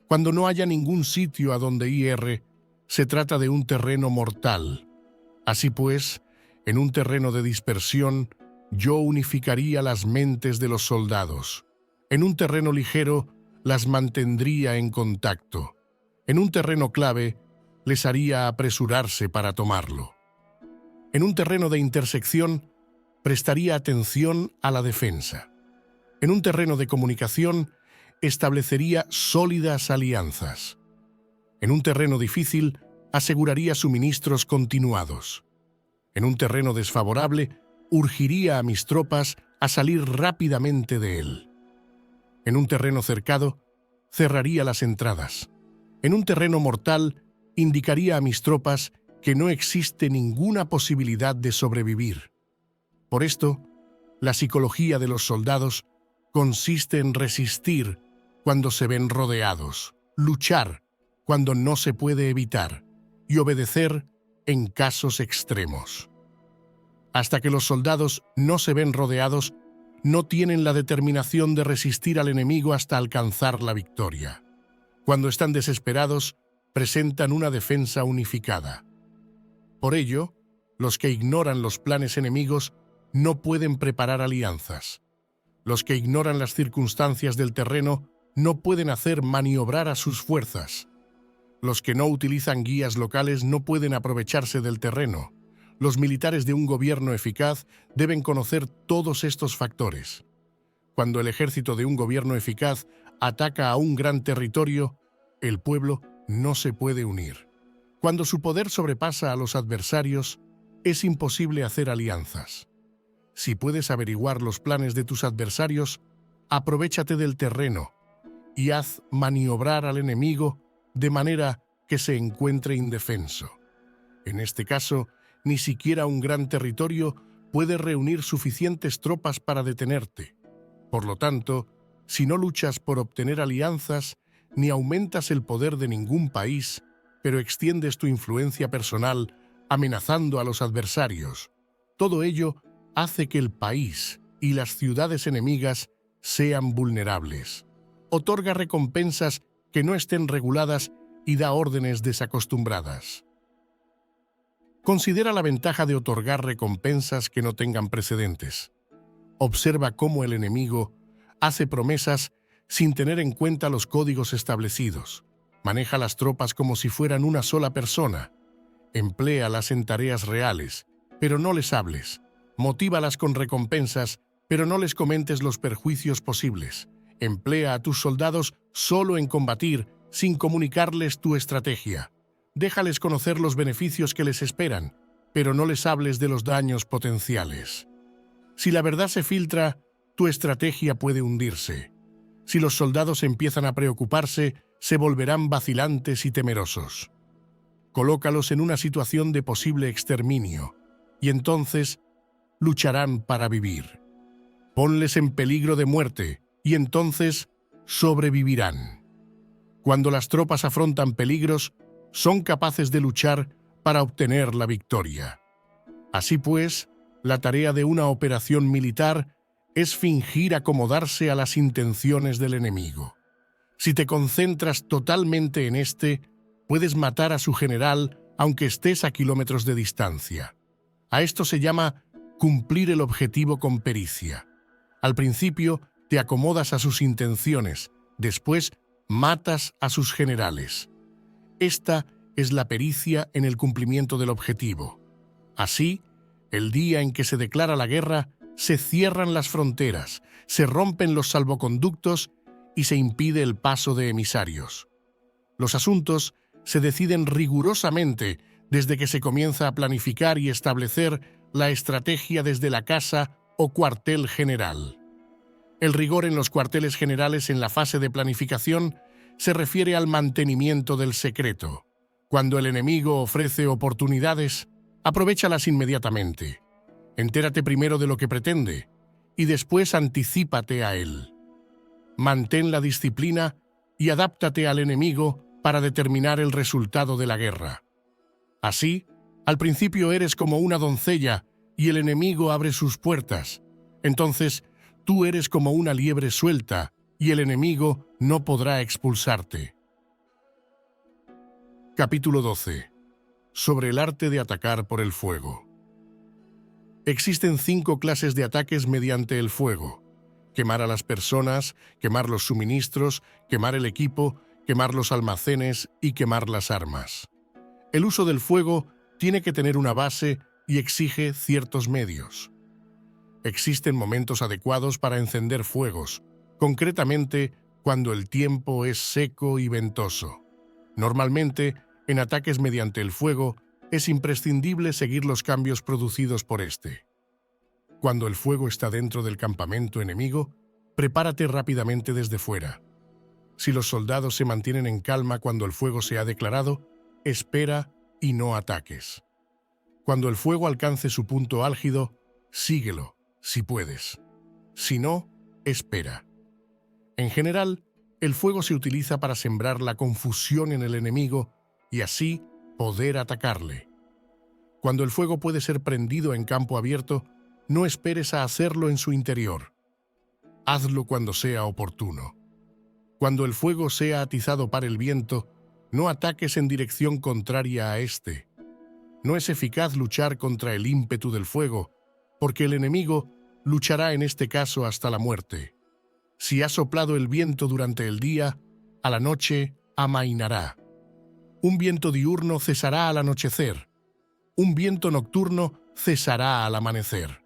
[SPEAKER 1] Cuando no haya ningún sitio a donde ir, se trata de un terreno mortal. Así pues, en un terreno de dispersión, yo unificaría las mentes de los soldados. En un terreno ligero, las mantendría en contacto. En un terreno clave, les haría apresurarse para tomarlo. En un terreno de intersección, prestaría atención a la defensa. En un terreno de comunicación, establecería sólidas alianzas. En un terreno difícil, aseguraría suministros continuados. En un terreno desfavorable, urgiría a mis tropas a salir rápidamente de él. En un terreno cercado, cerraría las entradas. En un terreno mortal, indicaría a mis tropas que no existe ninguna posibilidad de sobrevivir. Por esto, la psicología de los soldados consiste en resistir cuando se ven rodeados, luchar cuando no se puede evitar y obedecer en casos extremos. Hasta que los soldados no se ven rodeados, no tienen la determinación de resistir al enemigo hasta alcanzar la victoria. Cuando están desesperados, presentan una defensa unificada. Por ello, los que ignoran los planes enemigos no pueden preparar alianzas. Los que ignoran las circunstancias del terreno no pueden hacer maniobrar a sus fuerzas. Los que no utilizan guías locales no pueden aprovecharse del terreno. Los militares de un gobierno eficaz deben conocer todos estos factores. Cuando el ejército de un gobierno eficaz ataca a un gran territorio, el pueblo no se puede unir. Cuando su poder sobrepasa a los adversarios, es imposible hacer alianzas. Si puedes averiguar los planes de tus adversarios, aprovéchate del terreno y haz maniobrar al enemigo de manera que se encuentre indefenso. En este caso, ni siquiera un gran territorio puede reunir suficientes tropas para detenerte. Por lo tanto, si no luchas por obtener alianzas, ni aumentas el poder de ningún país, pero extiendes tu influencia personal amenazando a los adversarios, todo ello hace que el país y las ciudades enemigas sean vulnerables. Otorga recompensas que no estén reguladas y da órdenes desacostumbradas. Considera la ventaja de otorgar recompensas que no tengan precedentes. Observa cómo el enemigo hace promesas sin tener en cuenta los códigos establecidos. Maneja las tropas como si fueran una sola persona. Empléalas en tareas reales, pero no les hables. Motívalas con recompensas, pero no les comentes los perjuicios posibles. Emplea a tus soldados solo en combatir, sin comunicarles tu estrategia. Déjales conocer los beneficios que les esperan, pero no les hables de los daños potenciales. Si la verdad se filtra, tu estrategia puede hundirse. Si los soldados empiezan a preocuparse, se volverán vacilantes y temerosos. Colócalos en una situación de posible exterminio, y entonces lucharán para vivir. Ponles en peligro de muerte, y entonces sobrevivirán. Cuando las tropas afrontan peligros, son capaces de luchar para obtener la victoria. Así pues, la tarea de una operación militar es fingir acomodarse a las intenciones del enemigo. Si te concentras totalmente en este, puedes matar a su general aunque estés a kilómetros de distancia. A esto se llama cumplir el objetivo con pericia. Al principio te acomodas a sus intenciones, después matas a sus generales. Esta es la pericia en el cumplimiento del objetivo. Así, el día en que se declara la guerra, se cierran las fronteras, se rompen los salvoconductos y se impide el paso de emisarios. Los asuntos se deciden rigurosamente desde que se comienza a planificar y establecer la estrategia desde la casa o cuartel general. El rigor en los cuarteles generales en la fase de planificación se refiere al mantenimiento del secreto. Cuando el enemigo ofrece oportunidades, aprovéchalas inmediatamente. Entérate primero de lo que pretende y después anticípate a él. Mantén la disciplina y adáptate al enemigo para determinar el resultado de la guerra. Así, al principio eres como una doncella y el enemigo abre sus puertas. Entonces, tú eres como una liebre suelta y el enemigo no podrá expulsarte. Capítulo 12. Sobre el arte de atacar por el fuego. Existen 5 clases de ataques mediante el fuego: quemar a las personas, quemar los suministros, quemar el equipo, quemar los almacenes y quemar las armas. El uso del fuego tiene que tener una base y exige ciertos medios. Existen momentos adecuados para encender fuegos, concretamente cuando el tiempo es seco y ventoso. Normalmente, en ataques mediante el fuego, es imprescindible seguir los cambios producidos por este. Cuando el fuego está dentro del campamento enemigo, prepárate rápidamente desde fuera. Si los soldados se mantienen en calma cuando el fuego se ha declarado, espera y no ataques. Cuando el fuego alcance su punto álgido, síguelo, si puedes. Si no, espera. En general, el fuego se utiliza para sembrar la confusión en el enemigo y así poder atacarle. Cuando el fuego puede ser prendido en campo abierto, no esperes a hacerlo en su interior. Hazlo cuando sea oportuno. Cuando el fuego sea atizado para el viento, no ataques en dirección contraria a este. No es eficaz luchar contra el ímpetu del fuego, porque el enemigo luchará en este caso hasta la muerte. Si ha soplado el viento durante el día, a la noche amainará. Un viento diurno cesará al anochecer. Un viento nocturno cesará al amanecer.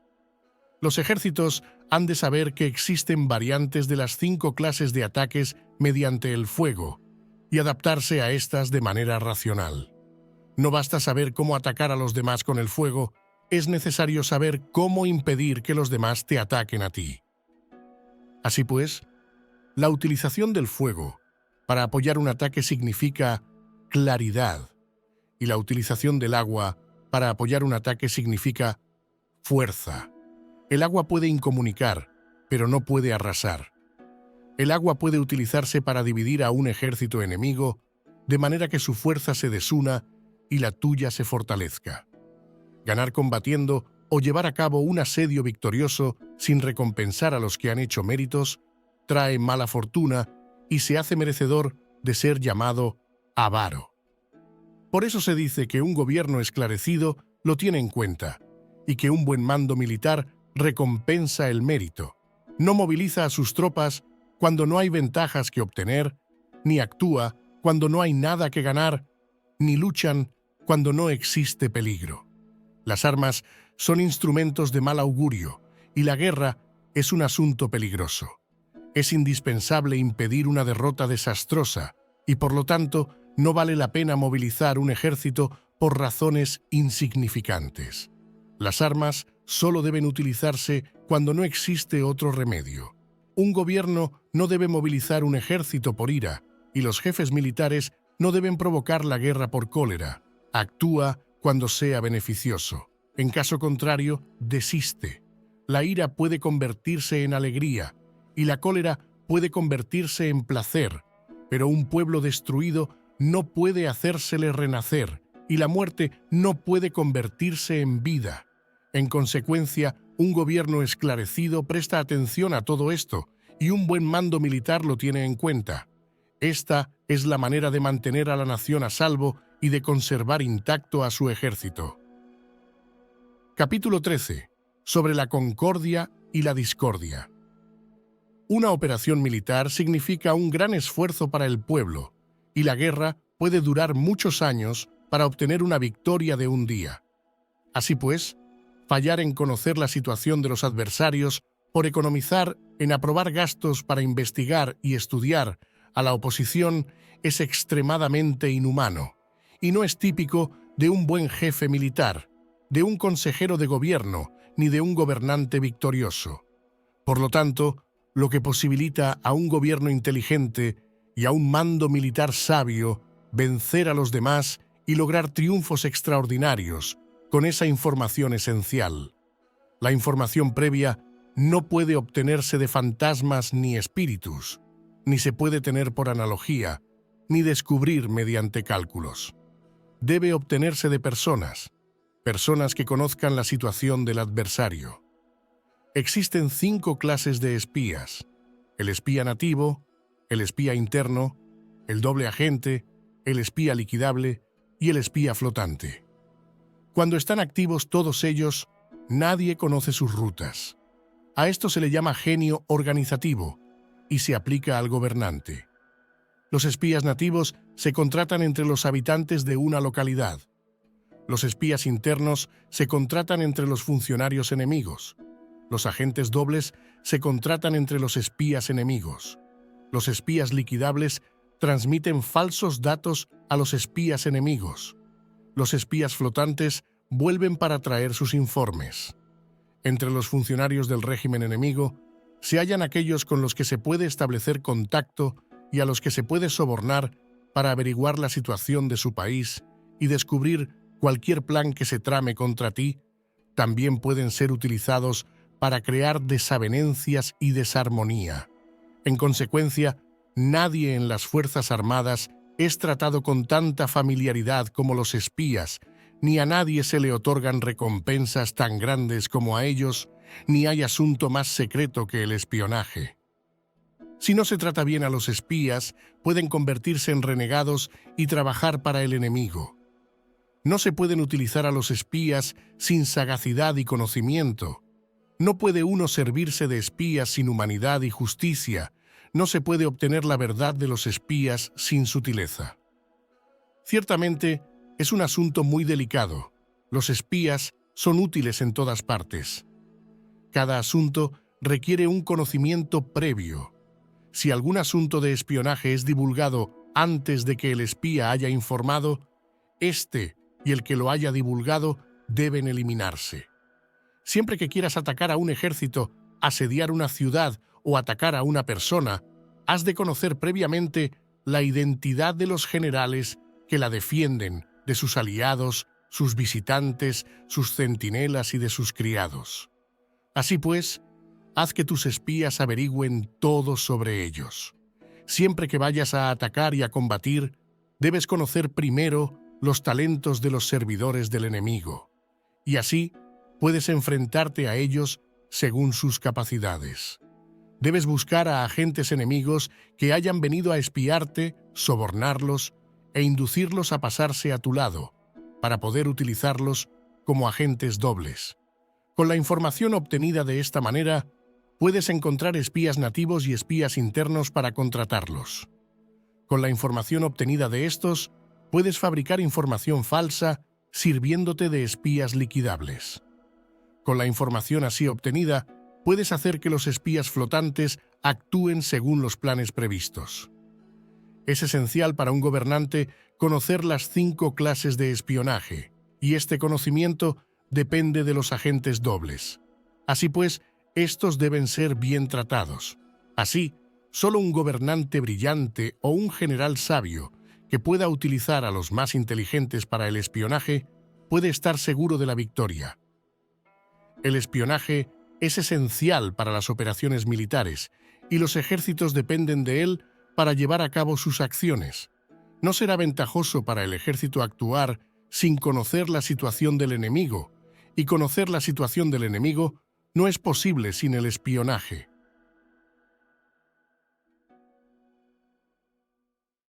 [SPEAKER 1] Los ejércitos han de saber que existen variantes de las 5 clases de ataques mediante el fuego y adaptarse a estas de manera racional. No basta saber cómo atacar a los demás con el fuego, es necesario saber cómo impedir que los demás te ataquen a ti. Así pues, la utilización del fuego para apoyar un ataque significa claridad, y la utilización del agua para apoyar un ataque significa fuerza. El agua puede incomunicar, pero no puede arrasar. El agua puede utilizarse para dividir a un ejército enemigo, de manera que su fuerza se desuna y la tuya se fortalezca. Ganar combatiendo o llevar a cabo un asedio victorioso sin recompensar a los que han hecho méritos trae mala fortuna y se hace merecedor de ser llamado avaro. Por eso se dice que un gobierno esclarecido lo tiene en cuenta y que un buen mando militar recompensa el mérito. No moviliza a sus tropas cuando no hay ventajas que obtener, ni actúa cuando no hay nada que ganar, ni luchan cuando no existe peligro. Las armas son instrumentos de mal augurio y la guerra es un asunto peligroso. Es indispensable impedir una derrota desastrosa y, por lo tanto, no vale la pena movilizar un ejército por razones insignificantes. Las armas solo deben utilizarse cuando no existe otro remedio. Un gobierno no debe movilizar un ejército por ira y los jefes militares no deben provocar la guerra por cólera. Actúa cuando sea beneficioso. En caso contrario, desiste. La ira puede convertirse en alegría y la cólera puede convertirse en placer, pero un pueblo destruido no puede hacérsele renacer y la muerte no puede convertirse en vida. En consecuencia, un gobierno esclarecido presta atención a todo esto y un buen mando militar lo tiene en cuenta. Esta es la manera de mantener a la nación a salvo y de conservar intacto a su ejército. Capítulo 13. Sobre la concordia y la discordia. Una operación militar significa un gran esfuerzo para el pueblo, y la guerra puede durar muchos años para obtener una victoria de un día. Así pues, fallar en conocer la situación de los adversarios por economizar en aprobar gastos para investigar y estudiar a la oposición es extremadamente inhumano, y no es típico de un buen jefe militar, de un consejero de gobierno, ni de un gobernante victorioso. Por lo tanto, lo que posibilita a un gobierno inteligente y a un mando militar sabio vencer a los demás y lograr triunfos extraordinarios con esa información esencial. La información previa no puede obtenerse de fantasmas ni espíritus, ni se puede tener por analogía, ni descubrir mediante cálculos. Debe obtenerse de personas que conozcan la situación del adversario. Existen 5 clases de espías: el espía nativo, el espía interno, el doble agente, el espía liquidable y el espía flotante. Cuando están activos todos ellos, nadie conoce sus rutas. A esto se le llama genio organizativo y se aplica al gobernante. Los espías nativos se contratan entre los habitantes de una localidad. Los espías internos se contratan entre los funcionarios enemigos. Los agentes dobles se contratan entre los espías enemigos. Los espías liquidables transmiten falsos datos a los espías enemigos. Los espías flotantes vuelven para traer sus informes. Entre los funcionarios del régimen enemigo se hallan aquellos con los que se puede establecer contacto y a los que se puede sobornar para averiguar la situación de su país y descubrir cualquier plan que se trame contra ti. También pueden ser utilizados para crear desavenencias y desarmonía. En consecuencia, nadie en las Fuerzas Armadas es tratado con tanta familiaridad como los espías, ni a nadie se le otorgan recompensas tan grandes como a ellos, ni hay asunto más secreto que el espionaje. Si no se trata bien a los espías, pueden convertirse en renegados y trabajar para el enemigo. No se pueden utilizar a los espías sin sagacidad y conocimiento. No puede uno servirse de espías sin humanidad y justicia. No se puede obtener la verdad de los espías sin sutileza. Ciertamente, es un asunto muy delicado. Los espías son útiles en todas partes. Cada asunto requiere un conocimiento previo. Si algún asunto de espionaje es divulgado antes de que el espía haya informado, éste y el que lo haya divulgado deben eliminarse. Siempre que quieras atacar a un ejército, asediar una ciudad o atacar a una persona, has de conocer previamente la identidad de los generales que la defienden, de sus aliados, sus visitantes, sus centinelas y de sus criados. Así pues, haz que tus espías averigüen todo sobre ellos. Siempre que vayas a atacar y a combatir, debes conocer primero los talentos de los servidores del enemigo, y así puedes enfrentarte a ellos según sus capacidades. Debes buscar a agentes enemigos que hayan venido a espiarte, sobornarlos e inducirlos a pasarse a tu lado, para poder utilizarlos como agentes dobles. Con la información obtenida de esta manera, puedes encontrar espías nativos y espías internos para contratarlos. Con la información obtenida de estos, puedes fabricar información falsa sirviéndote de espías liquidables. Con la información así obtenida, puedes hacer que los espías flotantes actúen según los planes previstos. Es esencial para un gobernante conocer las 5 clases de espionaje, y este conocimiento depende de los agentes dobles. Así pues, estos deben ser bien tratados. Así, solo un gobernante brillante o un general sabio que pueda utilizar a los más inteligentes para el espionaje puede estar seguro de la victoria. El espionaje es esencial para las operaciones militares y los ejércitos dependen de él para llevar a cabo sus acciones. No será ventajoso para el ejército actuar sin conocer la situación del enemigo, y conocer la situación del enemigo no es posible sin el espionaje.